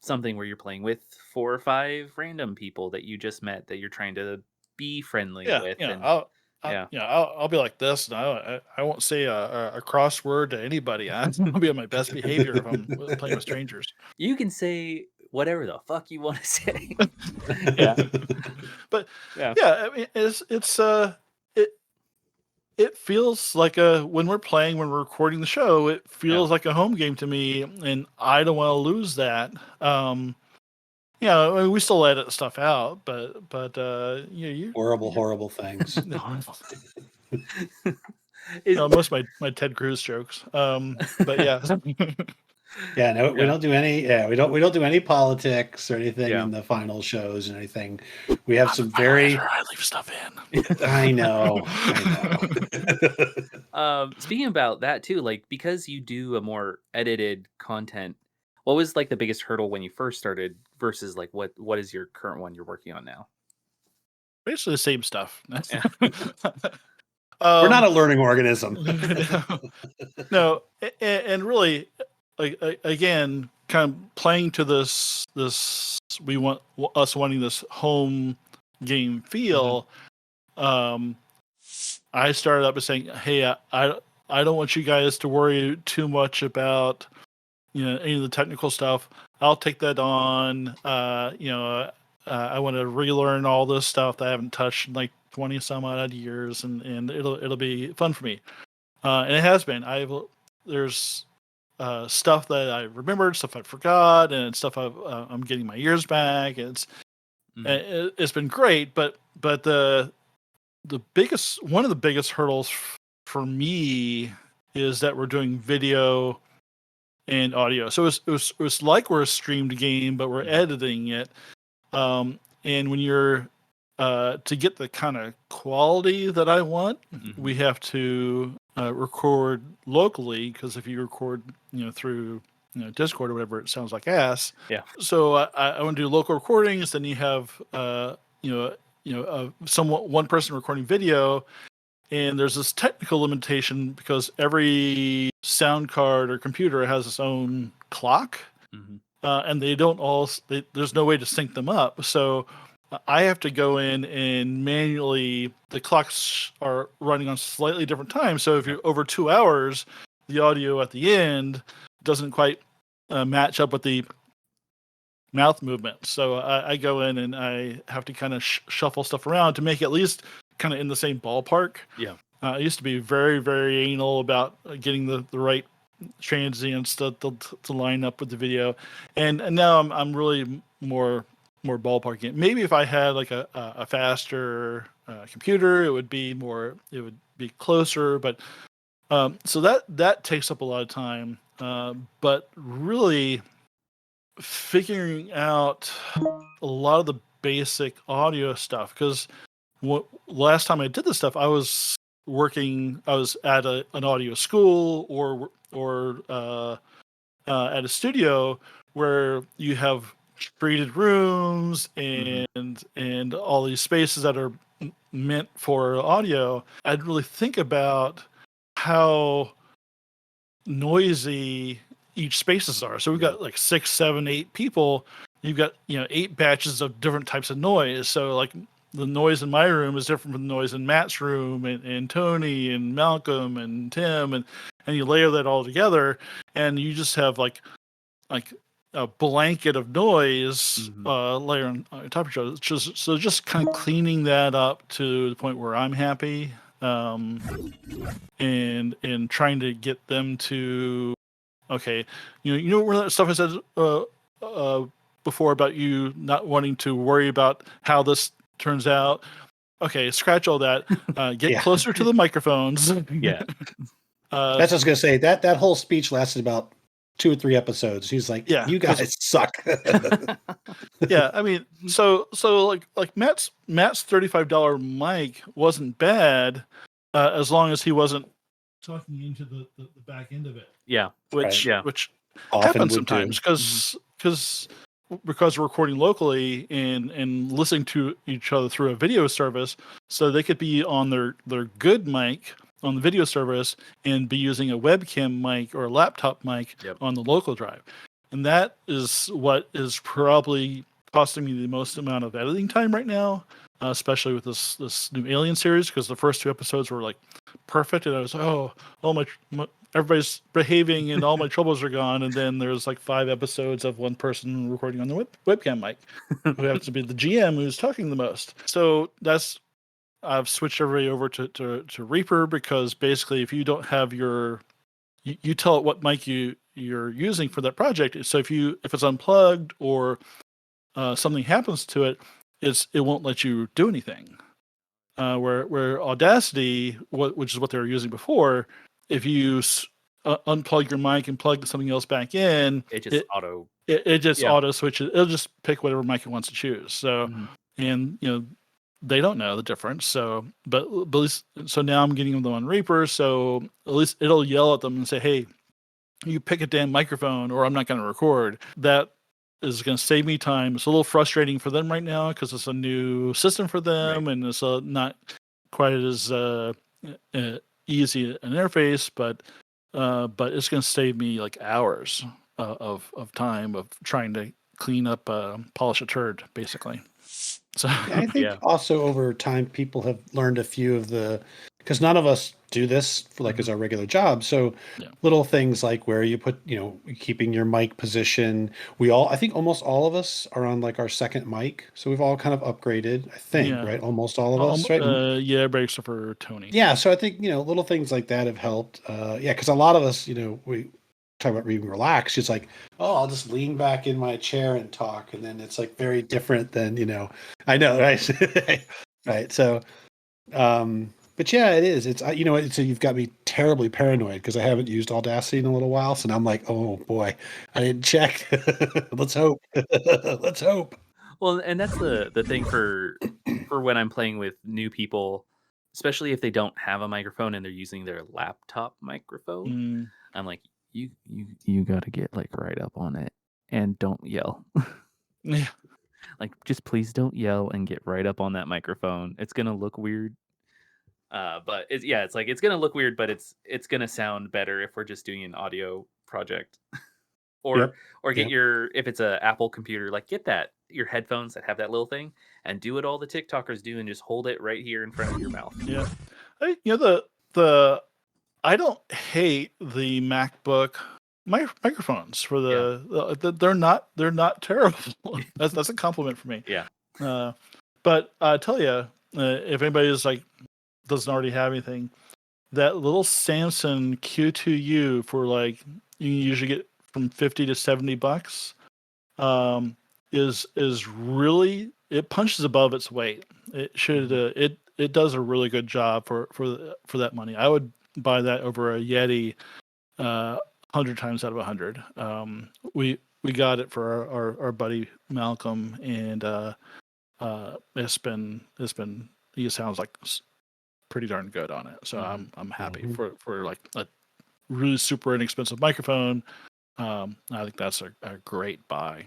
something where you're playing with 4 or 5 random people that you just met that you're trying to be friendly Yeah, with. yeah. And yeah. I'll be like this, and I won't say a cross word to anybody. I'll be on my best behavior if I'm playing with strangers. You can say whatever the fuck you want to say. Yeah. But Yeah. yeah, I mean, it it feels like a when we're playing, when we're recording the show, it Yeah. feels like a home game to me, and I don't want to lose that. Yeah, I mean, we still edit stuff out, but yeah, Horrible, you horrible things. no, Is no, most of my Ted Cruz jokes. But yeah, Yeah, no, we yeah. don't do any. Yeah, we don't do any politics or anything Yeah. in the final shows and anything. We have I'm the some final editor. very. I leave stuff I know, I know. Speaking about that too, like, because you do a more edited content, what was like the biggest hurdle when you first started versus like what is your current one you're working on now? Basically the same stuff. Yeah. We're not um, a learning organism. no, and really, like again, kind of playing to this we want us wanting this home game Mhm. feel. Um, I started up by saying, "Hey, I don't want you guys to worry too much about any of the technical stuff. I'll take that on. I want to relearn all this stuff that I haven't touched in like 20 some odd years, and it'll be fun for me. And it has been. There's stuff that I remembered, stuff I forgot, and stuff I'm getting my years back. Mhm. It's been great, but the biggest one of the biggest hurdles for me is that we're doing video and audio. So it was like we're a streamed game, but we're Mhm. editing it. And when you're to get the kind of quality that I want, we Mhm. have to record locally, because if you record through Discord or whatever, it sounds like ass. Yeah. So I want to do local recordings. Then you have somewhat one person recording video, and there's this technical limitation because every sound card or computer has its own clock, Mhm. and they don't all. There's no way to sync them up. So I have to go in and manually. The clocks are running on slightly different times. So if Yeah. you're over 2 hours, the audio at the end doesn't quite match up with the mouth movement. So I go in and I have to kind of shuffle stuff around to make it at least kind of in the same ballpark. Yeah. I used to be very, very anal about getting the right transients to line up with the video, and now I'm really more ballparking. Maybe if I had like a faster computer, it would be closer. But so that takes up a lot of time. But really figuring out a lot of the basic audio stuff, because last time I did this stuff, I was working. I was at an audio school or at a studio where you have treated rooms Mhm. and all these spaces that are meant for audio. I'd really think about how noisy each spaces are. So we've got like 6, 7, 8 people. You've got 8 batches of different types of noise. So like the noise in my room is different from the noise in Matt's room, and Tony and Malcolm and Tim, and you layer that all together, and you just have like a blanket of noise layer on top of each other. Just kind of cleaning that up to the point where I'm happy, and trying to get them to, okay, where that stuff I said before about you not wanting to worry about how this turns out. Okay, scratch all that. Get closer to the microphones. Yeah. That's what I was gonna say. That whole speech lasted about 2 or 3 episodes. He's like, "You guys suck." Yeah, I mean, so like Matt's $35 mic wasn't bad, as long as he wasn't talking into the back end of it. Yeah, which Often happens would sometimes because we're recording locally and listening to each other through a video service, so they could be on their good mic on the video service and be using a webcam mic or a laptop mic on the local drive. And that is what is probably costing me the most amount of editing time right now, especially with this new Alien series, because the first 2 episodes were like perfect, and I was my everybody's behaving and all my troubles are gone, and then there's like 5 episodes of one person recording on the webcam mic who happens to be the GM who's talking the most. So I've switched everybody over to Reaper, because basically if you don't have you tell it what mic you're using for that project. So if it's unplugged or something happens to it, it won't let you do anything. Where Audacity, which is what they were using before, if you unplug your mic and plug something else back in, it just auto switches. It'll just pick whatever mic it wants to choose. So and they don't know the difference. So but at least, so now I'm getting them on Reaper, so at least it'll yell at them and say, "Hey, you pick a damn microphone or I'm not going to record." That is going to save me time. It's a little frustrating for them right now because it's a new system for them, and it's not quite as easy an interface, but it's going to save me like hours of time of trying to clean up, polish a turd, basically. So I think also over time people have learned a few of because none of us do this for as our regular job. So little things like where you put, keeping your mic position. I think almost all of us are on like our second mic. So we've all kind of upgraded, I think, right? Almost all of us, right? Everybody except for Tony. Yeah. So I think, little things like that have helped. Because a lot of us, we talk about being relaxed. It's like, I'll just lean back in my chair and talk. And then it's like very different than, I know, right? Right. So, but yeah, it is. It's, so you've got me terribly paranoid because I haven't used Audacity in a little while. So now I'm like, oh boy, I didn't check. Let's hope. Let's hope. Well, and that's the thing for when I'm playing with new people, especially if they don't have a microphone and they're using their laptop microphone. I'm like, you got to get like right up on it and don't yell. Yeah. Like, just please don't yell and get right up on that microphone. It's gonna look weird. But it's like it's gonna look weird, but it's gonna sound better if we're just doing an audio project. Or get if it's a Apple computer, like get your headphones that have that little thing and do what all the TikTokers do and just hold it right here in front of your mouth. Yeah. I don't hate the MacBook microphones for they're not terrible. That's a compliment for me. Yeah. But I tell you, if anybody is like doesn't already have anything, that little Samson Q2U for like you usually get from $50 to $70, is really, it punches above its weight. It should it does a really good job for that money. I would buy that over a Yeti 100 times out of 100. We got it for our buddy Malcolm, and it's been he sounds like pretty darn good on it. So I'm happy for like a really super inexpensive microphone. I think that's a great buy.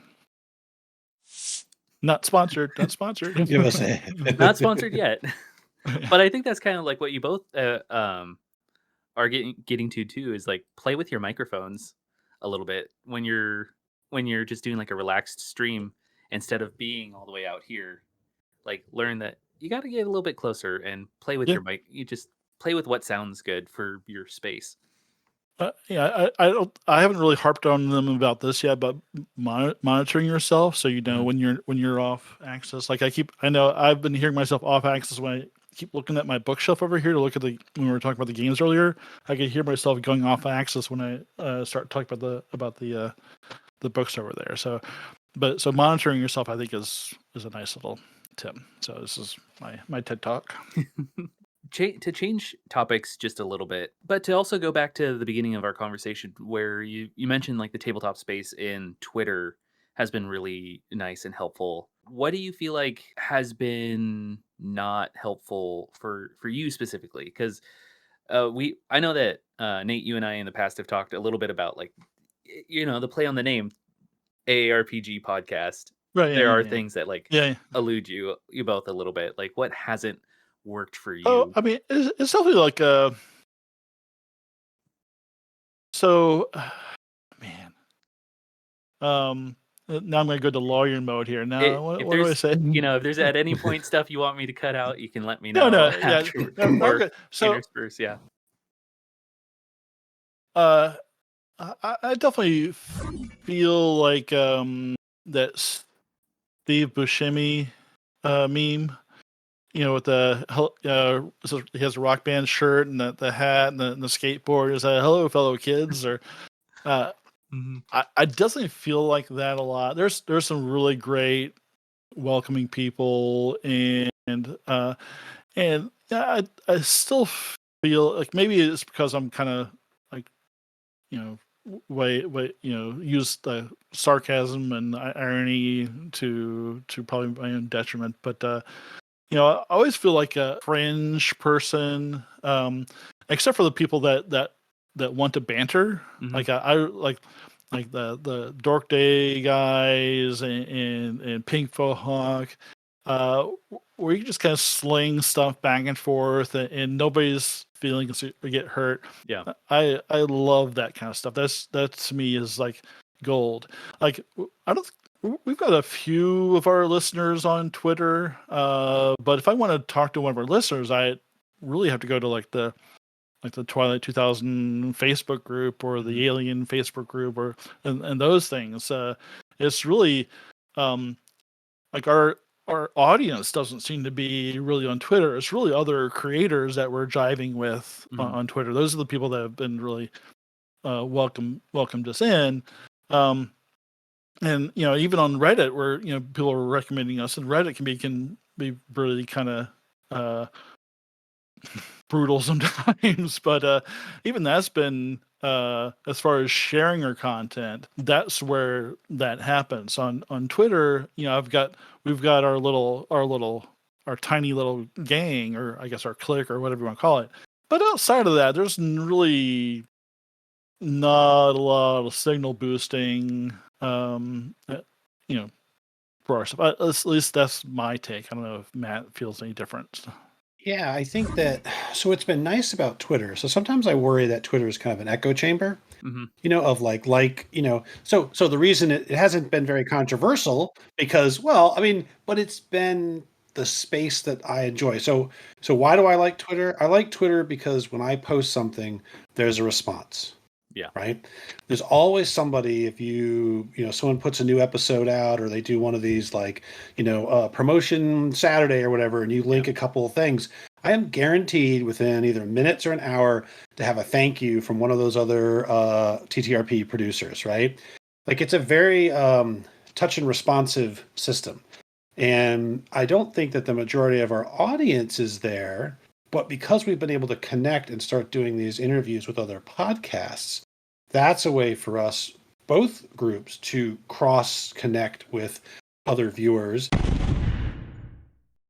Not sponsored. Not sponsored. Not sponsored yet. But I think that's kind of like what you both are getting to too is like play with your microphones a little bit when you're just doing like a relaxed stream instead of being all the way out here. Like learn that you got to get a little bit closer and play with Yeah. your mic. You just play with what sounds good for your space. Yeah, I haven't really harped on them about this yet, but monitoring yourself so you know Mhm. when you're off axis. Like I know I've been hearing myself off axis when I keep looking at my bookshelf over here to look at when we were talking about the games earlier. I could hear myself going off axis when I start talking about the books over there. So monitoring yourself, I think is a nice little tip. So this is my TED talk. To change topics just a little bit, but to also go back to the beginning of our conversation where you mentioned like the tabletop space in Twitter has been really nice and helpful. What do you feel like has been not helpful for you specifically? Because I know that Nate, you and I in the past have talked a little bit about like the play on the name AARPG podcast. Right? There Yeah, are yeah, yeah. things that like Yeah. elude you both a little bit. Like what hasn't worked for Oh, you? I mean, it's definitely like so, man. Now I'm gonna go to lawyer mode here. Now, If what do I there's say? if there's at any point stuff you want me to cut out, you can let me No, know no, yeah, after no, no, or okay. So, intersperse, yeah. uh, I definitely feel like that Steve Buscemi meme. With so he has a rock band shirt and the hat and the skateboard. Is hello, fellow kids? Or uh, Mhm, I definitely feel like that a lot. There's some really great welcoming people and yeah, I still feel like maybe it's because I'm kind of like you know way use the sarcasm and irony to probably my own detriment, but I always feel like a fringe person, except for the people that want to banter. mhm, I like the Dork Day guys and Pink Faux Hawk, where you just kind of sling stuff back and forth, and nobody's feelings get hurt. yeah, I love that kind of stuff. That to me is like gold. Like I don't. We've got a few of our listeners on Twitter, but if I want to talk to one of our listeners, I really have to go to the Twilight 2000 Facebook group or mhm, the Alien Facebook group and those things. It's really um, like our audience doesn't seem to be really on Twitter. It's really other creators that we're jiving with mhm, on Twitter. Those are the people that have been really welcomed us in. Um, and even on Reddit, where people are recommending us, and Reddit can be really kind of uh, brutal sometimes. But even that's been as far as sharing our content, that's where that happens. On Twitter, we've got our tiny little gang, or I guess our clique, or whatever you want to call it. But outside of that, there's really not a lot of signal boosting. You know, for our stuff. At least that's my take. I don't know if Matt feels any different. Yeah, I think that so what's been nice about Twitter. So sometimes I worry that Twitter is kind of an echo chamber, mhm, of so the reason it hasn't been very controversial because, well, I mean, but it's been the space that I enjoy. So why do I like Twitter? I like Twitter because when I post something, there's a response, yeah, right? There's always somebody, if someone puts a new episode out or they do one of these like, promotion Saturday or whatever, and you yeah, link a couple of things, I am guaranteed within either minutes or an hour to have a thank you from one of those other TTRP producers, right? Like it's a very touch and responsive system. And I don't think that the majority of our audience is there, but because we've been able to connect and start doing these interviews with other podcasts, that's a way for us, both groups, to cross connect with other viewers.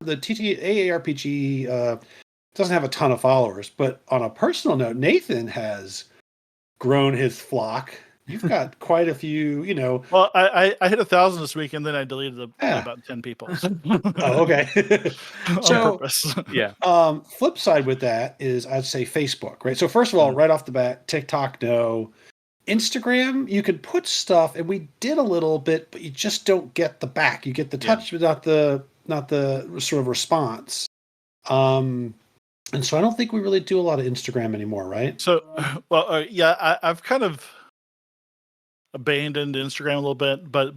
The AARPG doesn't have a ton of followers, but on a personal note, Nathan has grown his flock you've got quite a few, Well, I hit 1,000 this week, and then I deleted Yeah. about 10 people Oh, okay. on So, purpose. Yeah. flip side with that is I'd say Facebook, right? So first of all, right off the bat, TikTok, no. Instagram, you could put stuff, and we did a little bit, but you just don't get the back. You get the touch, but not the sort of response. And so I don't think we really do a lot of Instagram anymore, right? So, well, yeah, I've kind of abandoned Instagram a little bit, but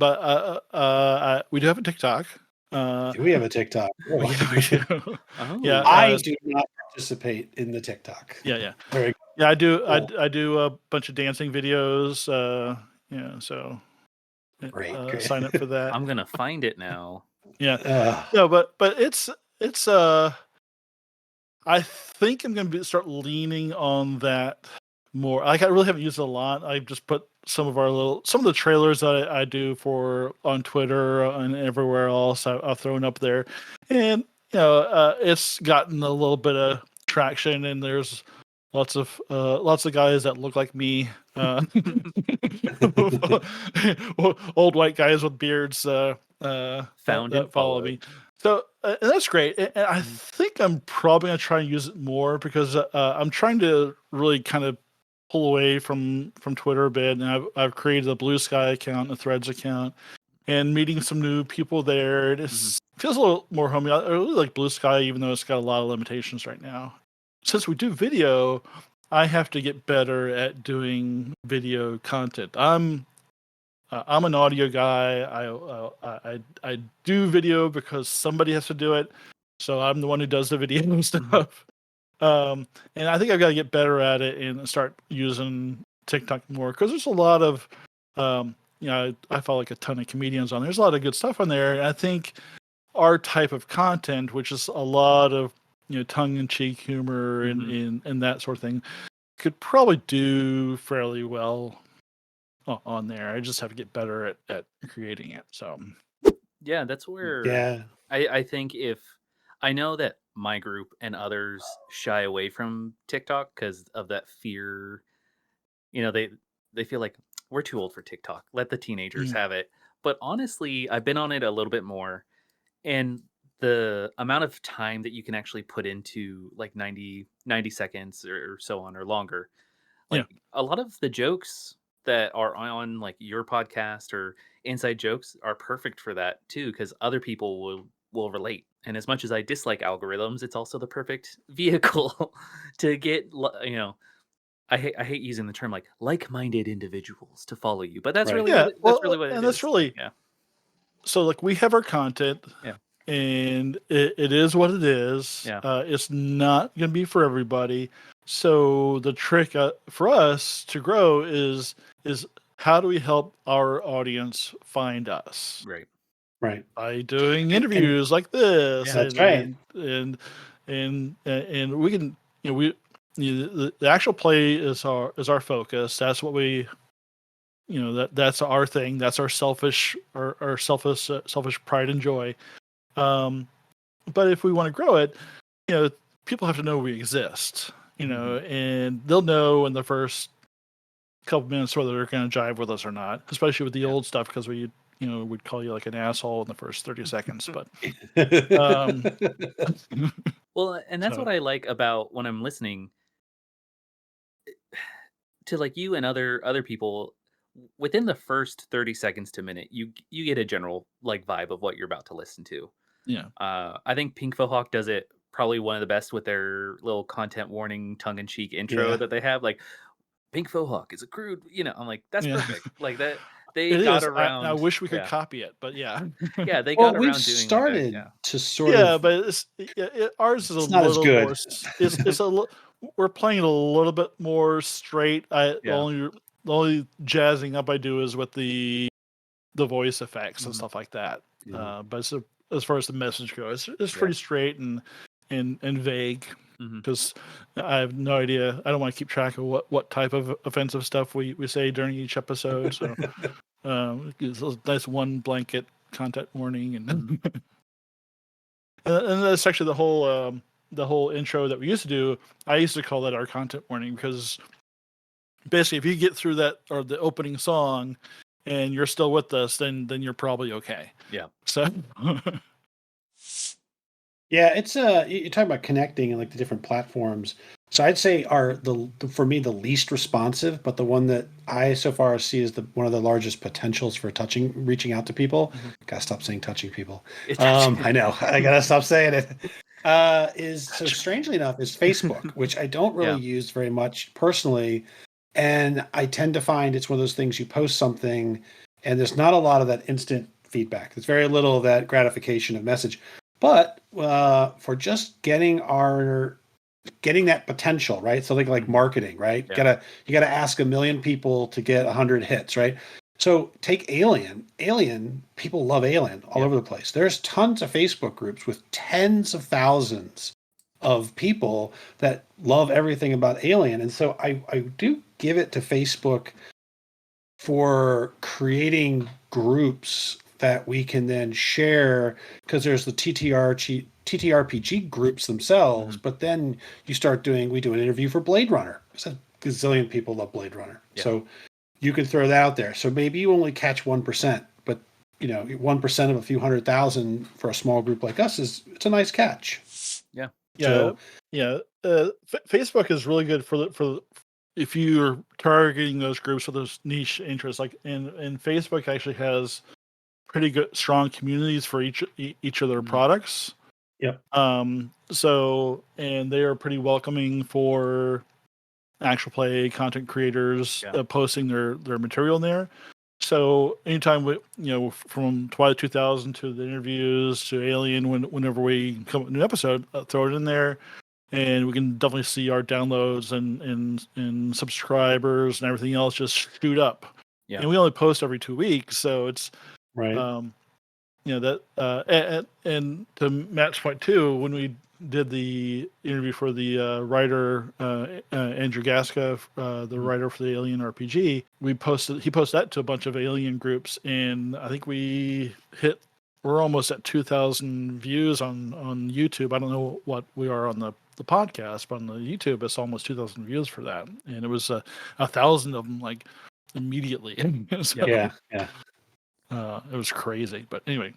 we do have a TikTok. Do we have a TikTok? Oh. We do. Oh. Yeah, I do not participate in the TikTok. Yeah. Very Yeah, I do. cool. I do a bunch of dancing videos. So Great. sign up for that. I'm gonna find it now. Yeah. No, but it's I think I'm going to start leaning on that more. Like, I really haven't used it a lot. I've just put some of the trailers that I do on Twitter and everywhere else. I've thrown up there, and it's gotten a little bit of traction. And there's lots of guys that look like me, old white guys with beards Found that and follow followed. me. So and that's great. And I think I'm probably gonna try and use it more because I'm trying to really kind of pull away from Twitter a bit, and I've created a Blue Sky account, a Threads account, and meeting some new people there. It feels a little more homey. I really like Blue Sky, even though it's got a lot of limitations right now. Since we do video, I have to get better at doing video content. I'm an audio guy. I do video because somebody has to do it, so I'm the one who does the video stuff. And I think I've got to get better at it and start using TikTok more because there's a lot of, I follow like a ton of comedians on there. There's a lot of good stuff on there, and I think our type of content, which is a lot of tongue-in-cheek humor and that sort of thing, could probably do fairly well on there. I just have to get better at creating it. So Yeah, that's where I think if I know that my group and others shy away from TikTok because of that fear. They feel like we're too old for TikTok. Let the teenagers have it. But honestly, I've been on it a little bit more, and the amount of time that you can actually put into like 90 seconds or so on or longer, Yeah. like a lot of the jokes that are on like your podcast or inside jokes are perfect for that too, because other people will relate. And as much as I dislike algorithms, it's also the perfect vehicle to get I hate using the term like-minded individuals to follow you, but that's Right. really Yeah, that's really what it is. Yeah. So like we have our content, Yeah. and it is what it is. Yeah. It's not going to be for everybody. So the trick for us to grow is how do we help our audience find us? Right. By doing interviews like this. Yeah, that's right. And we can, the actual play is our focus. That's what we, that's our thing. That's our selfish pride and joy. But if we want to grow it, people have to know we exist, and they'll know in the first couple minutes whether they're going to jive with us or not, especially with the old stuff, because we, would call you like an asshole in the first 30 seconds. But, Well, and that's what I like about when I'm listening to like you and other people. Within the first 30 seconds to a minute, you get a general like vibe of what you're about to listen to. Yeah. I think Pink Hawk does it probably one of the best with their little content warning tongue-in-cheek intro that they have. Like, Pink Hawk is a crude, I'm like, that's perfect. Like that they It got is. around. I wish we could copy it, but yeah. Yeah, they Well, got we've around doing started like that. to sort Yeah, of. but ours is a It's not as little good. more. It's we're playing it a little bit more straight. The only jazzing up I do is with the voice effects and stuff like that. But as far as the message goes, it's pretty straight and vague, because I have no idea. I don't want to keep track of what type of offensive stuff we say during each episode. So it's a nice one blanket content warning, and and that's actually the whole intro that we used to do. I used to call that our content warning because basically, if you get through that or the opening song, and you're still with us, then you're probably okay. Yeah. So. Yeah, it's you're talking about connecting and like the different platforms. So I'd say for me the least responsive, but the one that I so far see as the one of the largest potentials for reaching out to people. Gotta stop saying touching people. I know I gotta stop saying it. Is so strangely enough is Facebook, which I don't really use very much personally, and I tend to find it's one of those things you post something, and there's not a lot of that instant feedback. There's very little of that gratification of message. But for just getting that potential, right? Something like marketing, right? Yeah. You gotta ask 1 million people to get 100 hits, right? So take Alien. Alien, people love Alien all over the place. There's tons of Facebook groups with tens of thousands of people that love everything about Alien. And so I do give it to Facebook for creating groups that we can then share, because there's the TTRPG groups themselves, but then we do an interview for Blade Runner. There's a gazillion people love Blade Runner. Yeah. So you can throw that out there. So maybe you only catch 1%, but 1% of a few 100,000 for a small group like us it's a nice catch. Yeah. So, Facebook is really good for if you're targeting those groups with those niche interests, like and Facebook actually has pretty good strong communities for each of their products. Yep. So and they are pretty welcoming for actual play content creators posting their material in there. So anytime from Twilight 2000 to the interviews to Alien, whenever we come up with a new episode, throw it in there. And we can definitely see our downloads and subscribers and everything else just shoot up. Yeah. And we only post every 2 weeks, so it's right. That and to Matt's point too, when we did the interview for the writer Andrew Gaska, the writer for the Alien RPG, he posted that to a bunch of Alien groups, and I think we're almost at 2,000 views on YouTube. I don't know what we are on the podcast, but on the YouTube, it's almost 2,000 views for that, and it was 1,000 of them like immediately. So, yeah. It was crazy, but anyway.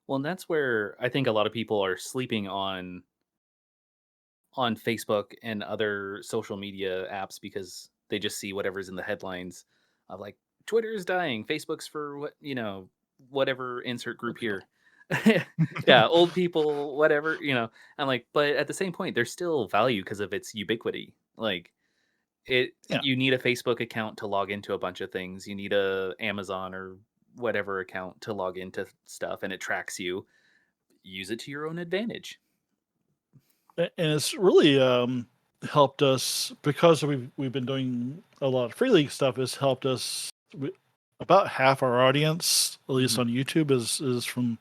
Well, and that's where I think a lot of people are sleeping on Facebook and other social media apps because they just see whatever's in the headlines of like Twitter is dying, Facebook's for whatever insert group here. Yeah, old people, whatever, I'm like, but at the same point, there's still value because of its ubiquity. Like you need a Facebook account to log into a bunch of things. You need a Amazon or whatever account to log into stuff, and it tracks you. Use it to your own advantage. And it's really helped us because we've been doing a lot of Free League stuff. Has helped us. About half our audience, at least on YouTube, is from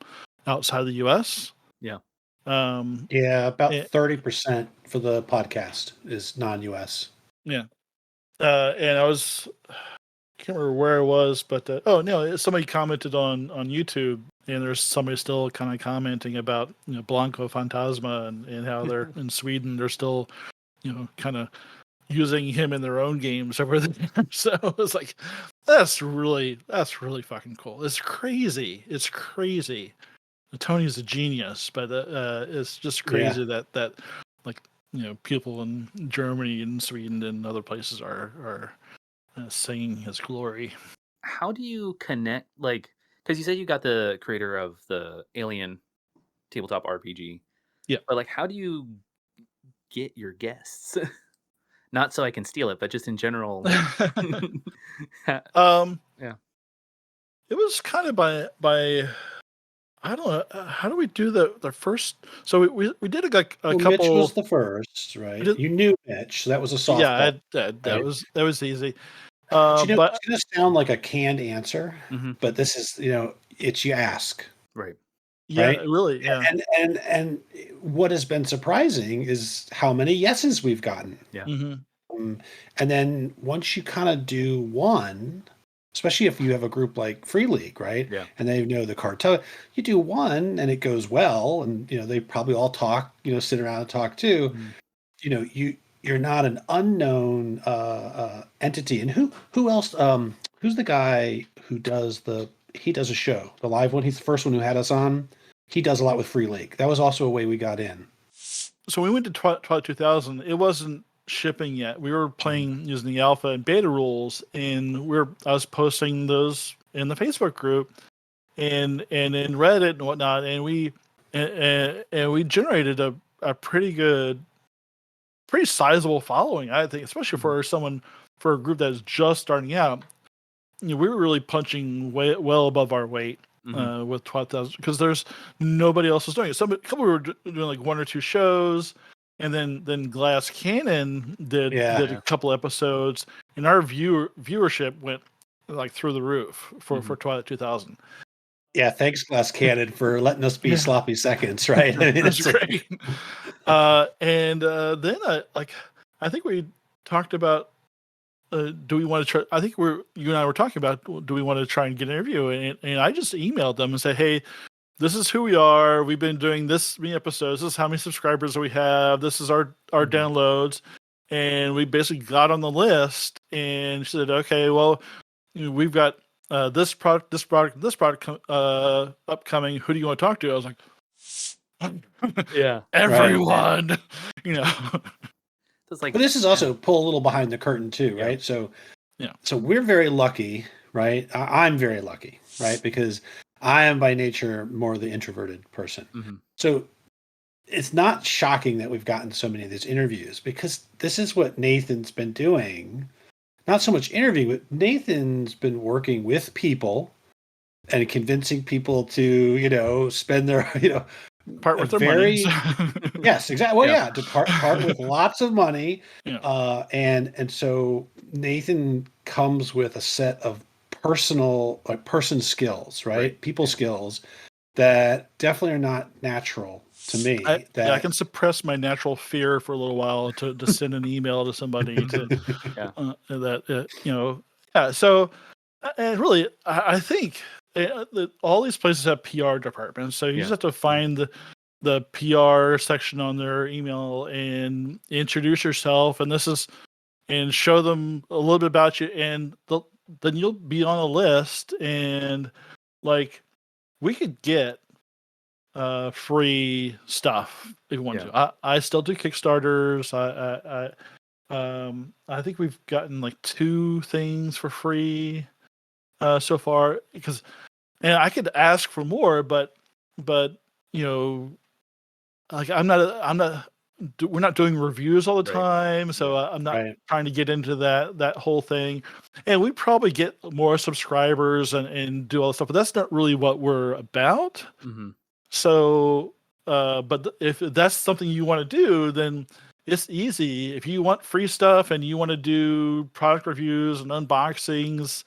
outside the U.S. Yeah. About 30% for the podcast is non-U.S. Yeah. And I can't remember where it was, but somebody commented on YouTube, and there's somebody still kind of commenting about Blanco Fantasma and how they're in Sweden. They're still kind of using him in their own games over there. So it's like that's really fucking cool. It's crazy. Tony's a genius, but it's just crazy that like people in Germany and Sweden and other places are singing his glory. How do you connect, because you said you got the creator of the Alien tabletop RPG. Yeah. But how do you get your guests? Not so I can steal it, but just in general. Yeah. It was kind of by I don't know. How do we do the first? So we did a couple. Mitch was the first, right? You knew Mitch, so that was a softball. Yeah, that was easy. But it's going to sound like a canned answer, but this is it's you ask, right? Yeah, right? Really. Yeah. And what has been surprising is how many yeses we've gotten. Yeah. And then once you kind of do one, especially if you have a group like Free League, right? Yeah. And they know the cartel, you do one and it goes well, and they probably all talk, sit around and talk too. you're not an unknown entity. And who else? Who's the guy who does he does a show, the live one? He's the first one who had us on. He does a lot with Free League. That was also a way we got in. So we went to Twilight 2000. It wasn't shipping yet. We were playing using the alpha and beta rules, and I was posting those in the Facebook group and in Reddit and whatnot, and we generated a pretty sizable following, I think, especially for a group that is just starting out. We were really punching well above our weight with 12,000 because there's nobody else was doing it. A couple were doing like one or two shows, and then Glass Cannon did a couple episodes, and our viewership went like through the roof for Twilight 2000. Yeah, thanks, Glass Cannon, for letting us be sloppy seconds, right? I mean, That's great. And then I think we talked about do we want to try? I think you and I were talking about do we want to try and get an interview? And I just emailed them and said, hey, this is who we are. We've been doing this many episodes. This is how many subscribers we have. This is our downloads. And we basically got on the list and she said, okay, well, we've got this product upcoming. Who do you want to talk to? I was like, yeah, everyone, It's like, but this is also pull a little behind the curtain too, right? So we're very lucky, right? I'm very lucky, right? Because I am by nature more the introverted person. So it's not shocking that we've gotten so many of these interviews because this is what Nathan's been doing. Not so much interviewing, but Nathan's been working with people and convincing people to, spend their, part with their money. Yes, exactly. Well, to part with lots of money. And so Nathan comes with a set of person skills, right? People skills that definitely are not natural to me. I can suppress my natural fear for a little while to send an email to somebody So, and really, I think that all these places have PR departments, so you just have to find the PR section on their email and introduce yourself, and show them a little bit about you, and then you'll be on a list, and like we could get free stuff if you want to. I still do Kickstarters. I think we've gotten like 2 things for free so far, and I could ask for more, but like we're not doing reviews all the time, so I'm not trying to get into that whole thing. And we probably get more subscribers and do all the stuff, but that's not really what we're about. So, but if that's something you want to do, then it's easy. If you want free stuff and you want to do product reviews and unboxings,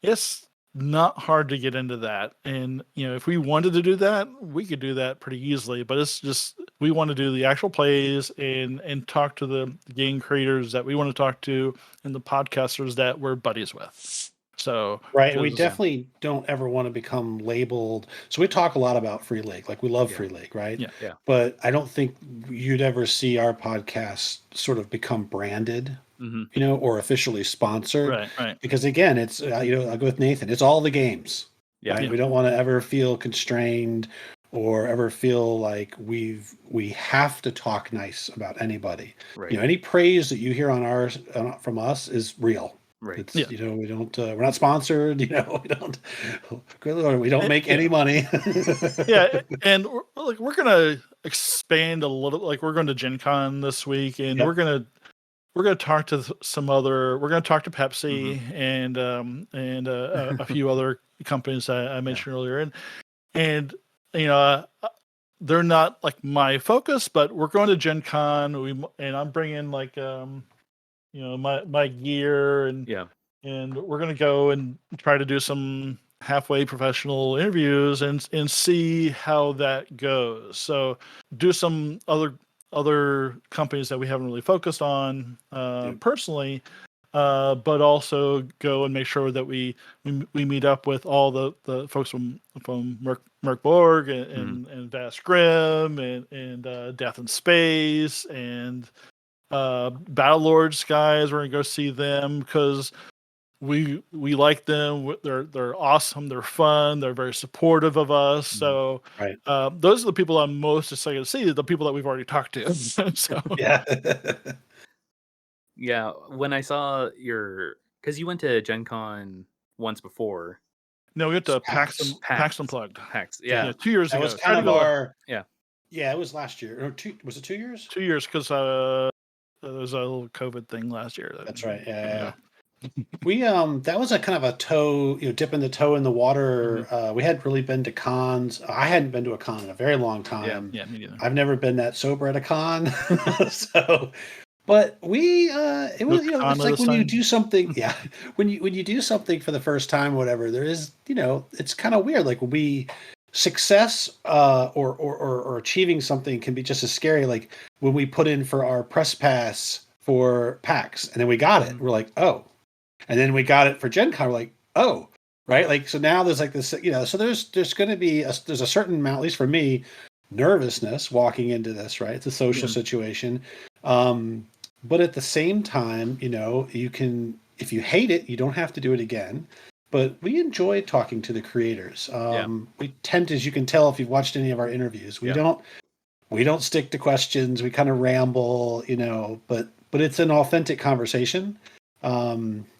it's not hard to get into that. And, if we wanted to do that, we could do that pretty easily, but it's just, we want to do the actual plays and talk to the game creators that we want to talk to and the podcasters that we're buddies with. So right, we definitely don't ever want to become labeled. So we talk a lot about Free League, like we love Free League, right? Yeah. But I don't think you'd ever see our podcast sort of become branded, or officially sponsored, right? Because again, it's I'll go with Nathan. It's all the games. Right? We don't want to ever feel constrained or ever feel like we have to talk nice about anybody. Right. Any praise that you hear from us is real. Right. It's, we don't, we're not sponsored, we don't make any money. And we're going to expand a little, like we're going to Gen Con this week, and we're going to talk to we're going to talk to Pepsi and a few other companies I mentioned earlier. And they're not like my focus, but we're going to Gen Con and I'm bringing like, my gear and we're going to go and try to do some halfway professional interviews and see how that goes. So do some other companies that we haven't really focused on personally, but also go and make sure that we meet up with all the folks from Merc Borg and Vast Grim and Death in Space and Battle Lords guys. We're gonna go see them because we like them. They're awesome. They're fun. They're very supportive of us. So Right. those are the people I'm most excited to see. The people that we've already talked to. So Yeah. Yeah, when I saw because you went to Gen Con once before. no, we went to PAX PAX Unplugged. PAX, yeah. 2 years That ago. was kind of our. Yeah. Yeah, it was last year. Or was it 2 years? 2 years because there was a little COVID thing last year. That's right. Yeah. We that was a kind of a toe, dipping the toe in the water. We hadn't really been to cons. I hadn't been to a con in a very long time. Yeah, me neither. I've never been that sober at a con. So, but we it was it's like when you do something, yeah, when you do something for the first time, whatever, there is, it's kind of weird. Like when we success or achieving something can be just as scary. Like when we put in for our press pass for PAX and then we got it, we're like, oh. And then we got it for Gen Con. We're like, oh, right. Like, so now there's like this, so there's going to be there's a certain amount, at least for me, nervousness walking into this, right? It's a social situation. But at the same time, you can, if you hate it, you don't have to do it again. But we enjoy talking to the creators. We tend to, as you can tell, if you've watched any of our interviews, we don't stick to questions. We kind of ramble, but it's an authentic conversation.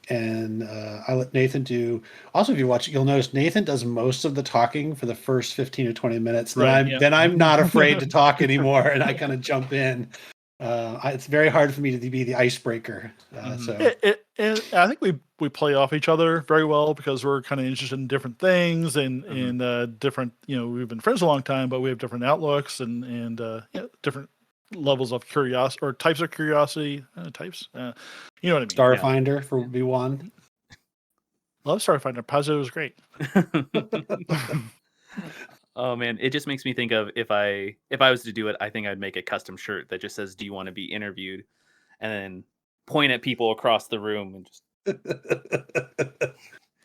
And I let Nathan do. Also, if you watch, you'll notice Nathan does most of the talking for the first 15 or 20 minutes. Then I'm not afraid to talk anymore, and I kind of jump in. It's very hard for me to be the icebreaker. So and I think we play off each other very well because we're kind of interested in different things and different. We've been friends a long time, but we have different outlooks and different levels of curiosity or types of curiosity. Types. You know what I mean? Starfinder for V1. Love Starfinder. Positive was great. Oh man, it just makes me think of if I was to do it, I think I'd make a custom shirt that just says, "Do you want to be interviewed?" and then point at people across the room and just.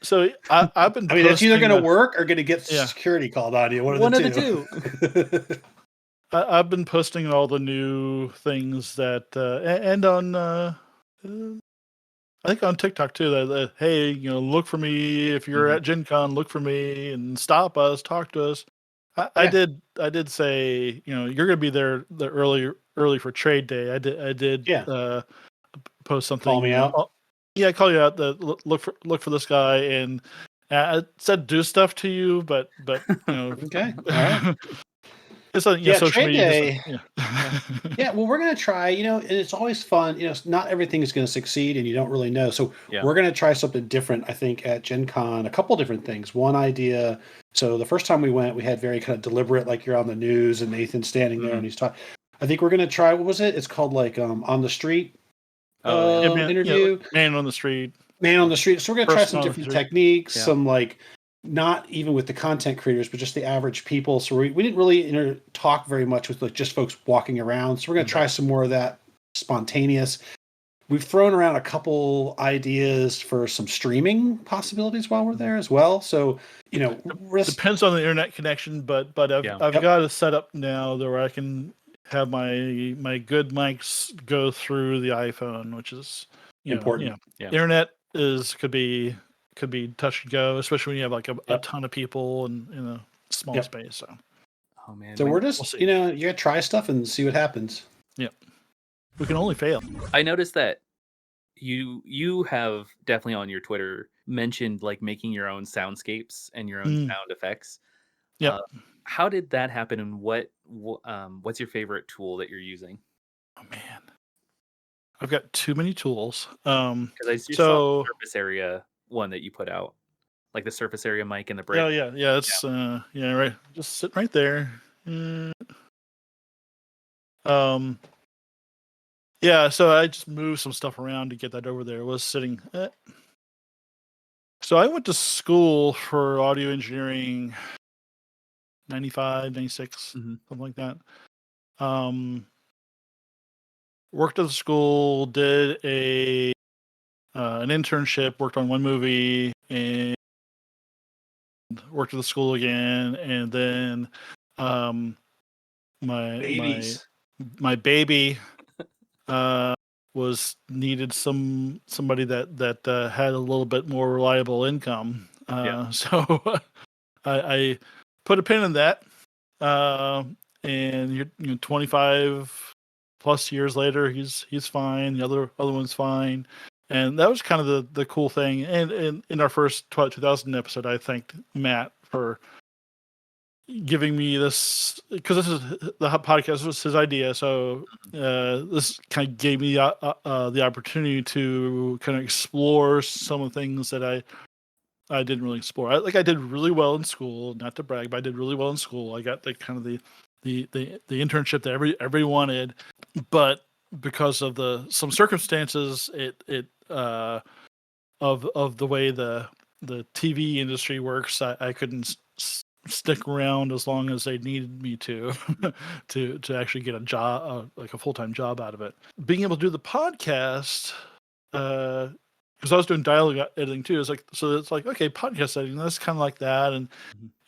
So I've been. I mean, it's either going to work or going to get security called on you. One of the two. I've been posting all the new things that and on I think on TikTok too that hey, look for me if you're at Gen Con, look for me and stop us, talk to us. I did say, you're going to be there the early for trade day. I did post something. Call me out. Yeah, I call you out. Look for this guy, and I said do stuff to you, but okay, all right. It's social trade media. Day. Well, we're gonna try. And it's always fun. Not everything is going to succeed, and you don't really know. So we're gonna try something different. I think at Gen Con, a couple different things. One idea. So the first time we went, we had very kind of deliberate, like you're on the news and Nathan's standing there and he's talking. I think we're gonna try. What was it? It's called like on the street. Interview. Man on the street. Man on the street. So we're gonna try some different techniques. Some like. Not even with the content creators, but just the average people. So we didn't really talk very much with like just folks walking around. So we're going to try some more of that spontaneous. We've thrown around a couple ideas for some streaming possibilities while we're there as well. So, depends on the internet connection, but I've got it set up now where I can have my good mics go through the iPhone, which is important. Internet could be touch and go, especially when you have like a ton of people and in a small space. So, oh man, so we're just you gotta try stuff and see what happens. Yep, we can only fail. I noticed that you have definitely on your Twitter mentioned like making your own soundscapes and your own sound effects. Yeah, how did that happen, and what's your favorite tool that you're using? Oh man, I've got too many tools. Because I just saw the surface area one that you put out, like the surface area mic and the brick. Yeah. It's right, just sitting right there. So I just moved some stuff around to get that over there. It was sitting. So I went to school for audio engineering, 95, 96, something like that. Worked at the school, did an internship, worked on one movie, and worked at the school again, and then my baby was needed somebody that had a little bit more reliable income. So I put a pin in that. And you're 25 plus years later, he's fine. The other one's fine. And that was kind of the cool thing. And in our first 2000 episode, I thanked Matt for giving me this, because this is the podcast was his idea. So this kind of gave me the opportunity to kind of explore some of the things that I didn't really explore. I did really well in school, not to brag, but I did really well in school. I got the kind of the internship that everybody wanted, but because of some circumstances, of the way the TV industry works, I couldn't stick around as long as they needed me to to actually get a job, like a full-time job out of it. Being able to do the podcast, because I was doing dialogue editing too. It's like okay, podcast editing, that's kind of like that,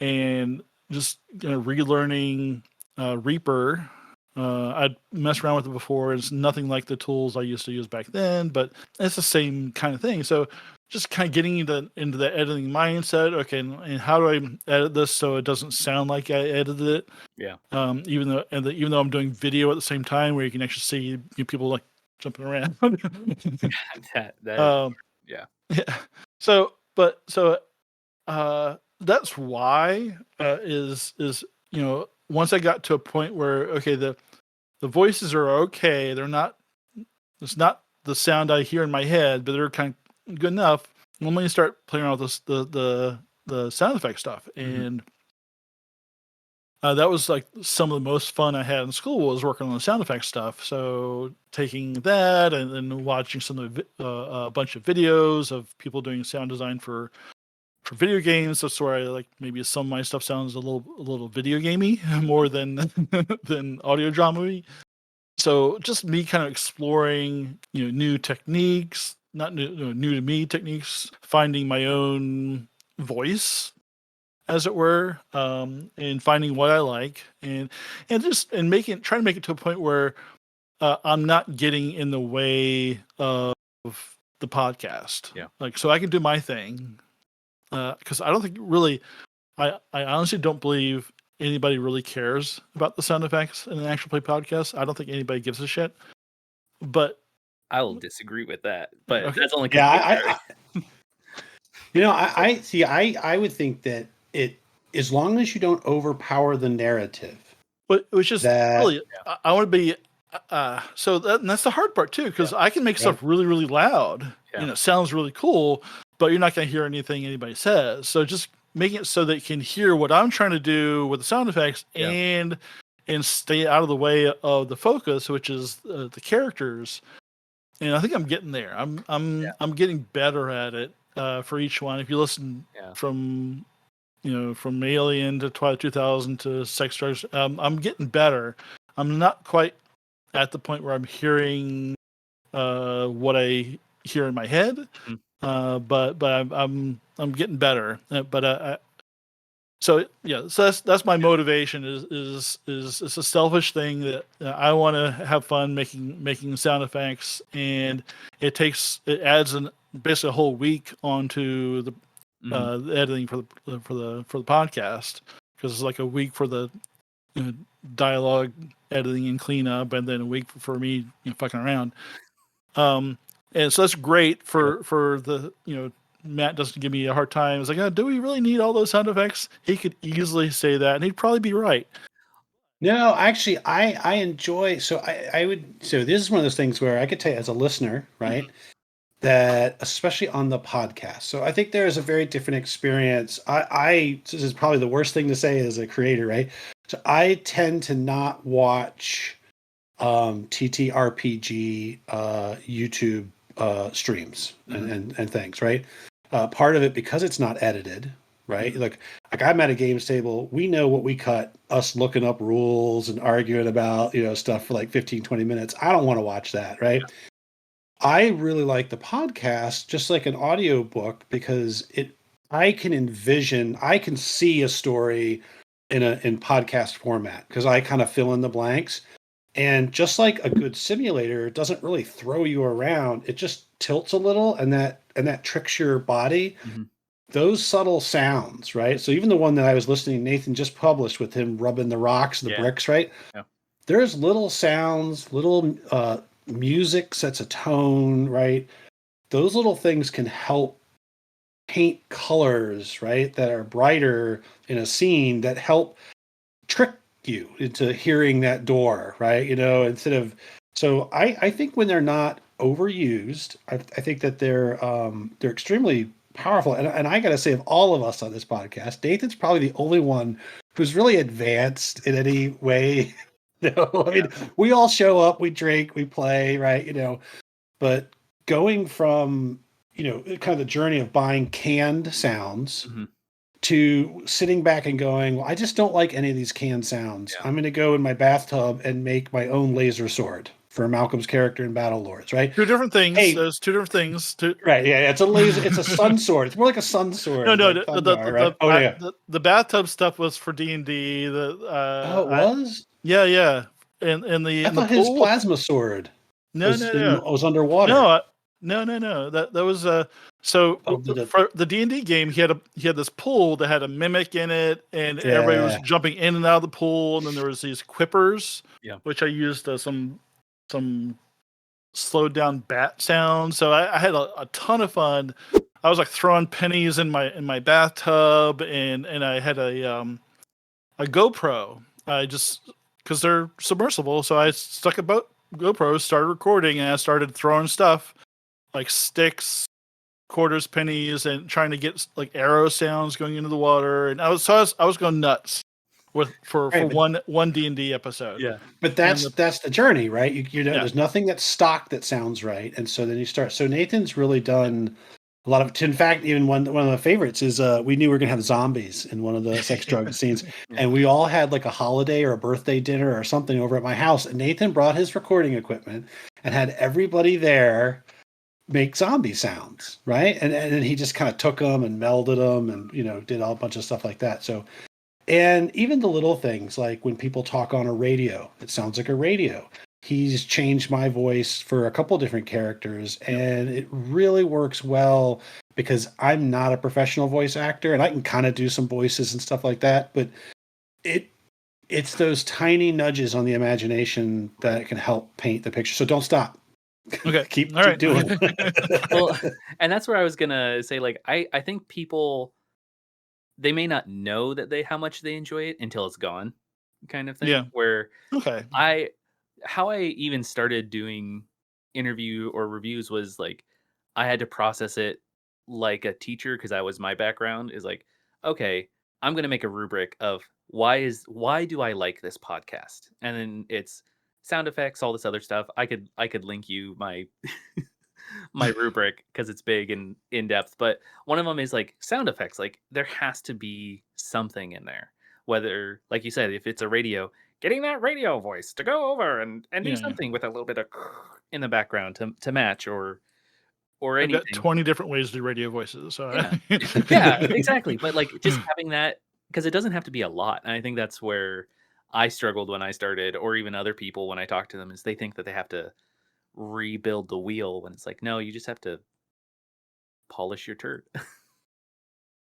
and just relearning Reaper. I'd messed around with it before. It's nothing like the tools I used to use back then, but it's the same kind of thing. So just kind of getting into the editing mindset. Okay, and how do I edit this so it doesn't sound like I edited it? Yeah. Even though I'm doing video at the same time, where you can actually see people like jumping around. Yeah. Yeah. So that's why is once I got to a point where okay, the voices are okay, it's not the sound I hear in my head, but they're kind of good enough. I'm going to start playing around with the sound effect stuff, and that was like some of the most fun I had in school was working on the sound effects stuff. So taking that and then watching some of a bunch of videos of people doing sound design for video games. That's where I like maybe some of my stuff sounds a little video gamey more than than audio drama. So just me kind of exploring new techniques, not new to me techniques, finding my own voice, as it were, and finding what I like, and trying to make it to a point where I'm not getting in the way of the podcast. Yeah. Like, so I can do my thing, because I don't think really, I honestly don't believe anybody really cares about the sound effects in an actual play podcast. I don't think anybody gives a shit. But I will disagree with that, but Okay. that's only I see. I would think that as long as you don't overpower the narrative, but it was just that really, I want to be. So that's the hard part too, because I can make stuff really, really loud. Yeah. Sounds really cool, but you're not going to hear anything anybody says. So just making it so that you can hear what I'm trying to do with the sound effects and stay out of the way of the focus, which is the characters. And I think I'm getting there. I'm getting better at it for each one. If you listen from Alien to Twilight 2000 to Sex Drugs, I'm getting better. I'm not quite at the point where I'm hearing what I hear in my head, but I'm getting better. So that's my motivation is it's a selfish thing that I want to have fun making sound effects, and it adds basically a whole week onto the editing for the podcast, because it's like a week for the dialogue editing and cleanup, and then a week for me fucking around. And so that's great for the Matt doesn't give me a hard time. It's like, do we really need all those sound effects? He could easily say that, and he'd probably be right. No, actually, I enjoy. So I would. So this is one of those things where I could tell you as a listener, right, that especially on the podcast. So I think there is a very different experience. This is probably the worst thing to say as a creator, right? So I tend to not watch TTRPG YouTube streams and things, right? Part of it because it's not edited, right? Like I'm at a games table, we know what we cut, us looking up rules and arguing about stuff for like 15-20 minutes. I don't want to watch that, right? I really like the podcast just like an audio book, because I can see a story in podcast format, because I kind of fill in the blanks. And just like a good simulator, it doesn't really throw you around. It just tilts a little, and that tricks your body. Mhm. Those subtle sounds, right? So even the one that I was listening, Nathan just published with him rubbing the rocks, the Yeah. bricks, right? Yeah. There's little sounds, little music sets a tone, right? Those little things can help paint colors, right, that are brighter in a scene that help trick you into hearing that door, right? Instead of so I think when they're not overused, I think that they're extremely powerful. And I gotta say, of all of us on this podcast, Nathan's probably the only one who's really advanced in any way. I mean, we all show up, we drink, we play, right? But going from kind of the journey of buying canned sounds Mhm. to sitting back and going, well, I just don't like any of these canned sounds. Yeah. I'm going to go in my bathtub and make my own laser sword for Malcolm's character in Battle Lords, right? Two different things. Hey. There's two different things. Right, yeah, it's a laser. It's a sun sword. It's more like a sun sword. No, like Thundar, right? Oh, yeah. The bathtub stuff was for D&D. It was? Yeah. And the I in the thought his pool. plasma sword No. was underwater. No. That was for the D&D game. He had this pool that had a mimic in it, and everybody was jumping in and out of the pool. And then there was these quippers, which I used some slowed down bat sounds. So I had a ton of fun. I was like throwing pennies in my bathtub, and I had a GoPro. I just because they're submersible, so I stuck a GoPro, started recording, and I started throwing stuff like sticks, quarters, pennies, and trying to get like arrow sounds going into the water. And I was going nuts for one D&D episode. Yeah, but that's the journey, right? There's nothing that's stock that sounds right, and so then you start. So Nathan's really done a lot of. In fact, even one of the favorites is we knew we were gonna have zombies in one of the sex drug scenes, and we all had like a holiday or a birthday dinner or something over at my house, and Nathan brought his recording equipment and had everybody there make zombie sounds, right? And then he just kind of took them and melded them, and did a bunch of stuff like that. So. And even the little things like when people talk on a radio, it sounds like a radio. He's changed my voice for a couple different characters, and it really works well because I'm not a professional voice actor, and I can kind of do some voices and stuff like that. But it's those tiny nudges on the imagination that can help paint the picture. So don't stop. Okay, keep right. doing. Well, and that's where I was gonna say, like, I think people. They may not know that how much they enjoy it until it's gone, kind of thing. Yeah. Where Okay. how I even started doing interview or reviews was like I had to process it like a teacher because that was my background. Is like, okay, I'm gonna make a rubric of why do I like this podcast, and then it's sound effects, all this other stuff. I could link you my my rubric because it's big and in depth. But one of them is like sound effects. Like there has to be something in there. Whether, like you said, if it's a radio, getting that radio voice to go over and do something with a little bit of in the background to match or I've got anything. 20 different ways to do radio voices. So Yeah, exactly. But like just having that because it doesn't have to be a lot. And I think that's where I struggled when I started, or even other people when I talk to them, is they think that they have to rebuild the wheel when it's like, no, you just have to polish your turd.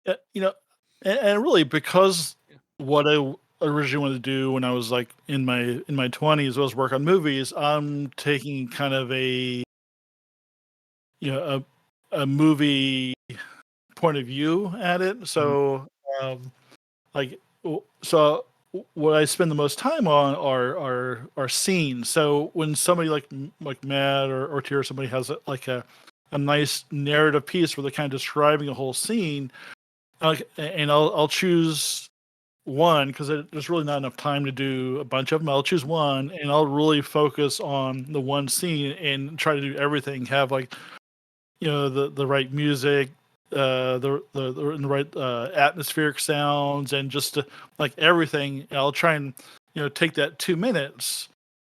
And really because what I originally wanted to do when I was like in my 20s was work on movies. I'm taking kind of a movie point of view at it. So so what I spend the most time on are scenes. So when somebody like Matt or Tier, somebody has a nice narrative piece where they're kind of describing a whole scene, and I'll choose one because there's really not enough time to do a bunch of them. I'll choose one and I'll really focus on the one scene and try to do everything. Have the right music, the right atmospheric sounds, and just like everything. I'll try and take that 2 minutes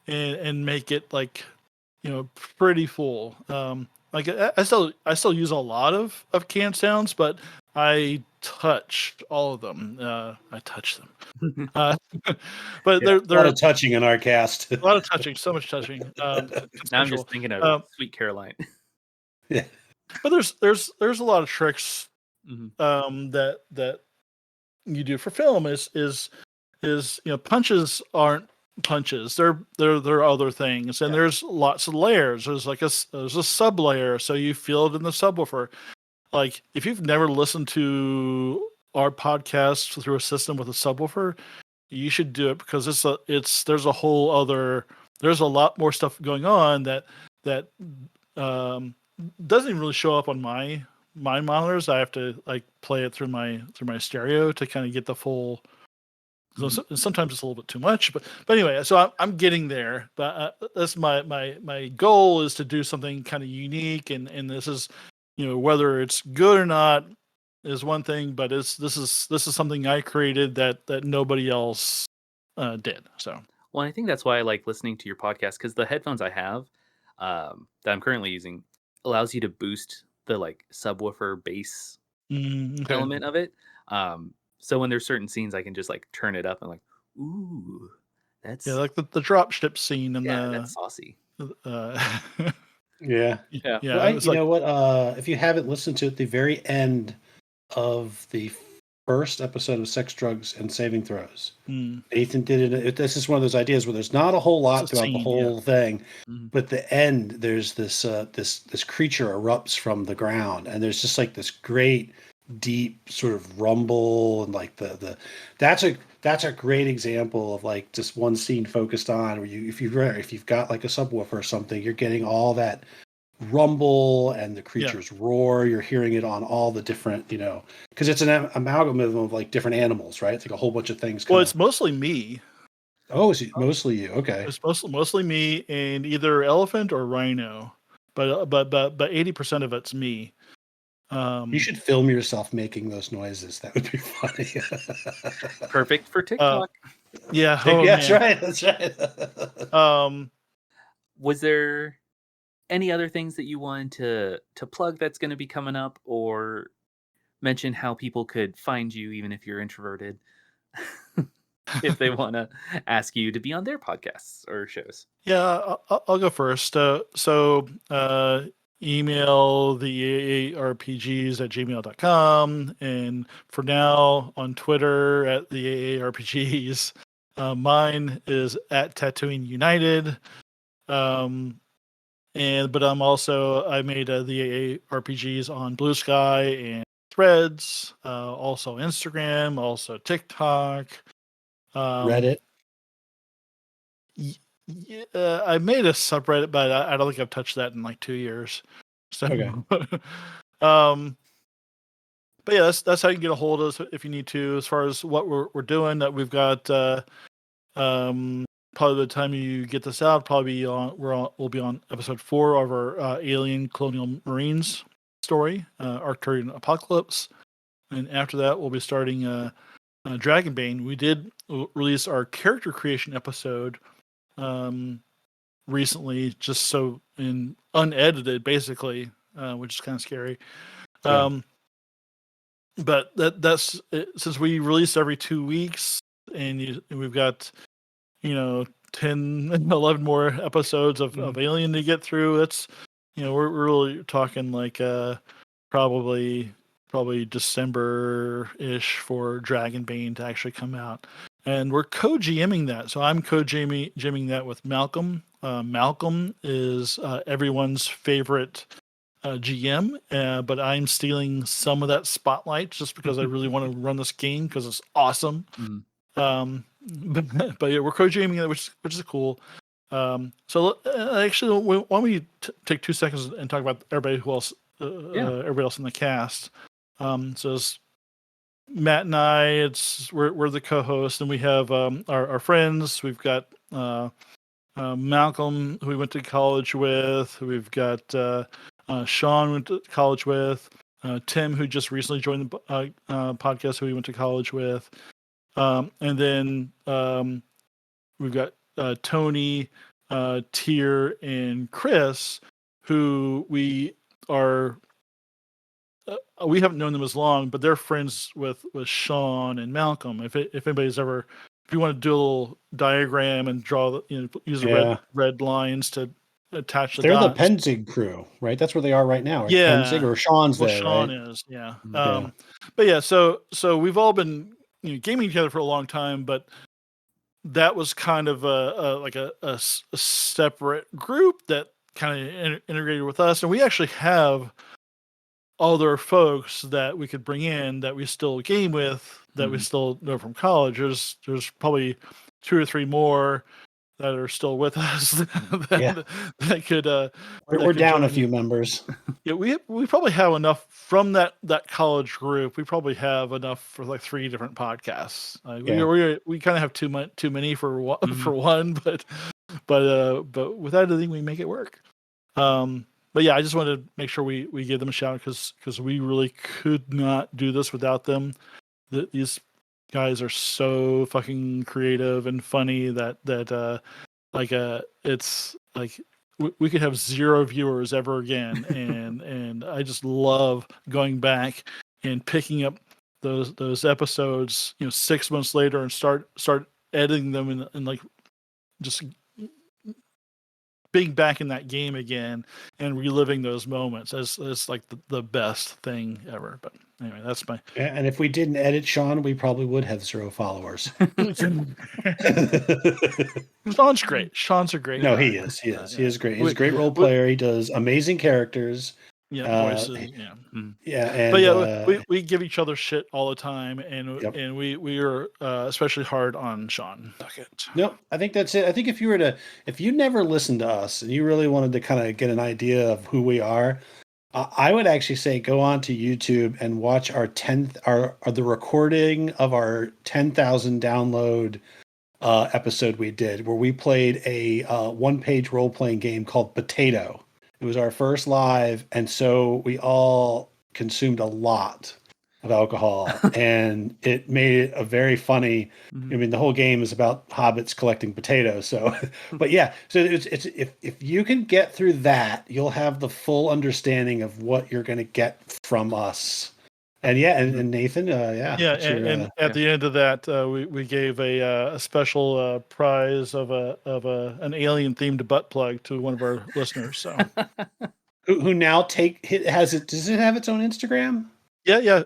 and make it like pretty full. Like I still use a lot of canned sounds, but I touched all of them. I touched them. But Yeah, a lot they're of touching in our cast. a lot of touching, so much touching. Now I'm just Consensual. thinking of Sweet Caroline. Yeah. But there's a lot of tricks Mhm. that you do for film is punches aren't punches. They're other things, and Yeah. there's lots of layers. There's there's a sub layer, so you feel it in the subwoofer. Like if you've never listened to our podcast through a system with a subwoofer, you should do it because there's a lot more stuff going on that um, doesn't even really show up on my monitors. I have to like play it through my stereo to kind of get the full. Sometimes it's a little bit too much, but anyway, so I'm getting there. But that's my goal is to do something kind of unique, and this is, whether it's good or not is one thing, but this is something I created that nobody else did. So Well, I think that's why I like listening to your podcast because the headphones I have that I'm currently using allows you to boost the like subwoofer bass okay, element of it. So when there's certain scenes, I can just like turn it up and like, ooh, yeah, that's like the drop ship scene and yeah, that's saucy. uh, Yeah. Yeah. yeah, Well, it's you like know what? If you haven't listened to it, the very end of the first episode of Sex, Drugs, and Saving Throws, Nathan did it. This is one of those ideas where there's not a whole it's lot a throughout the scene, yeah. whole thing, Mhm. but the end there's this creature erupts from the ground, and there's just like this great deep sort of rumble, and like the that's a great example of like just one scene focused on where if you've got like a subwoofer or something, you're getting all that rumble and the Yeah. creatures roar. You're hearing it on all the different, because it's an amalgam of like different animals, right? It's like a whole bunch of things Well, kind it's of. mostly me. Oh, it's mostly you. Okay. It's mostly me and either elephant or rhino, but 80% of it's me. You should film yourself making those noises. That would be funny. Perfect for Uh, TikTok. yeah. Oh Yeah, that's man. right. That's right. Was there any other things that you wanted to plug that's going to be coming up, or mention how people could find you, even if you're introverted, if they want to ask you to be on their podcasts or shows? Yeah, I'll go first. Email the AARPGs at gmail.com. And for now, on Twitter at the AARPGs. Mine is at Tattooing United. But I made the AARPGs on Blue Sky and Threads, also Instagram, also TikTok. Um, Reddit. Yeah, I made a subreddit, but I don't think I've touched that in like 2 years. So, Okay. um, but yeah, that's how you can get a hold of us if you need to. As far as what we're doing, that we've got, probably by the time you get this out, we'll be on episode 4 of our Alien Colonial Marines story, Arcturian Apocalypse, and after that we'll be starting Dragonbane. We did release our character creation episode recently, just so in unedited, basically, which is kind of scary. Yeah. But that's it, since we release every 2 weeks, and we've got 10 11 more episodes of Alien to get through. That's we're really talking like probably December ish for Dragonbane to actually come out. And we're co-GMing that. So I'm co-GMing that with Malcolm. Malcolm is everyone's favorite GM, but I'm stealing some of that spotlight just because I really want to run this game because it's awesome. Mhm. But yeah, we're co-GMing it, which is cool. So actually, why don't we take 2 seconds and talk about everybody else in the cast. So it's Matt and I. We're the co-hosts, and we have our friends. We've got Malcolm, who we went to college with. We've got Sean, went to college with. Tim, who just recently joined the podcast, who we went to college with. And then we've got Tony, Tier, and Chris, who we are we haven't known them as long, but they're friends with Sean and Malcolm. If anybody's ever, if you want to do a little diagram and draw, use the red lines to attach the They're dots. the Penzig crew, right? That's where they are right now. Right? Yeah. Penzig or Sean's there, Sean right? is, yeah. Yeah. But yeah, so we've all been gaming together for a long time, but that was kind of a separate group that kind of integrated with us, and we actually have other folks that we could bring in that we still game with, that we still know from college. There's probably 2 or 3 more that are still with us that could we're down a few members. Yeah, we probably have enough from that college group. We probably have enough for like 3 different podcasts. We kind of have too many for one, but with that, I think we make it work. But yeah, I just wanted to make sure we give them a shout because we really could not do this without them. These guys are so fucking creative and funny that it's like we could have 0 viewers ever again, and I just love going back and picking up those episodes 6 months later and start editing them and like just being back in that game again and reliving those moments as like the best thing ever. But anyway, that's my. And if we didn't edit Sean, we probably would have 0 followers. Sean's great. Sean's a great guy. He is. He is great. He's a great role player. He does amazing characters. Voices. We give each other shit all the time, and we are especially hard on Sean. No, I think that's it. I think if you never listened to us and you really wanted to kind of get an idea of who we are, I would actually say go on to YouTube and watch the recording of our 10,000 download episode we did, where we played a 1-page role playing game called Potato. It was our first live, and so we all consumed a lot of alcohol, and it made it a very funny. I mean, the whole game is about hobbits collecting potatoes. So, but yeah, so it's if you can get through that, you'll have the full understanding of what you're going to get from us. And and Nathan, and at the end of that, we gave a special prize of an alien themed butt plug to one of our listeners. So, who now does it have its own Instagram? Yeah.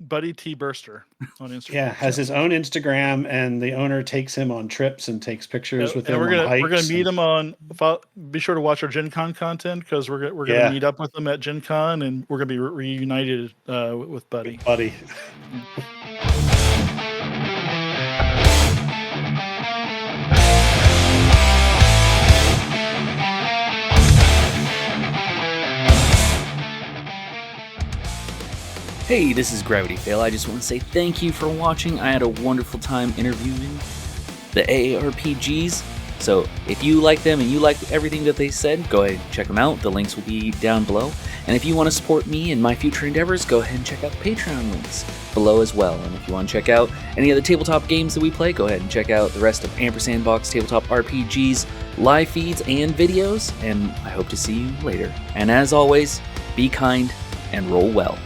Buddy T Burster on Instagram. Yeah, has his own Instagram, and the owner takes him on trips and takes pictures with him. We're gonna meet him on. Be sure to watch our Gen Con content because we're gonna meet up with them at Gen Con, and we're gonna be reunited with Buddy. Hey, this is Gravity Fail. I just want to say thank you for watching. I had a wonderful time interviewing the AARPGs. So if you like them and you like everything that they said, go ahead and check them out. The links will be down below. And if you want to support me in my future endeavors, go ahead and check out the Patreon links below as well. And if you want to check out any of the tabletop games that we play, go ahead and check out the rest of Ampersandbox Tabletop RPGs, live feeds, and videos. And I hope to see you later. And as always, be kind and roll well.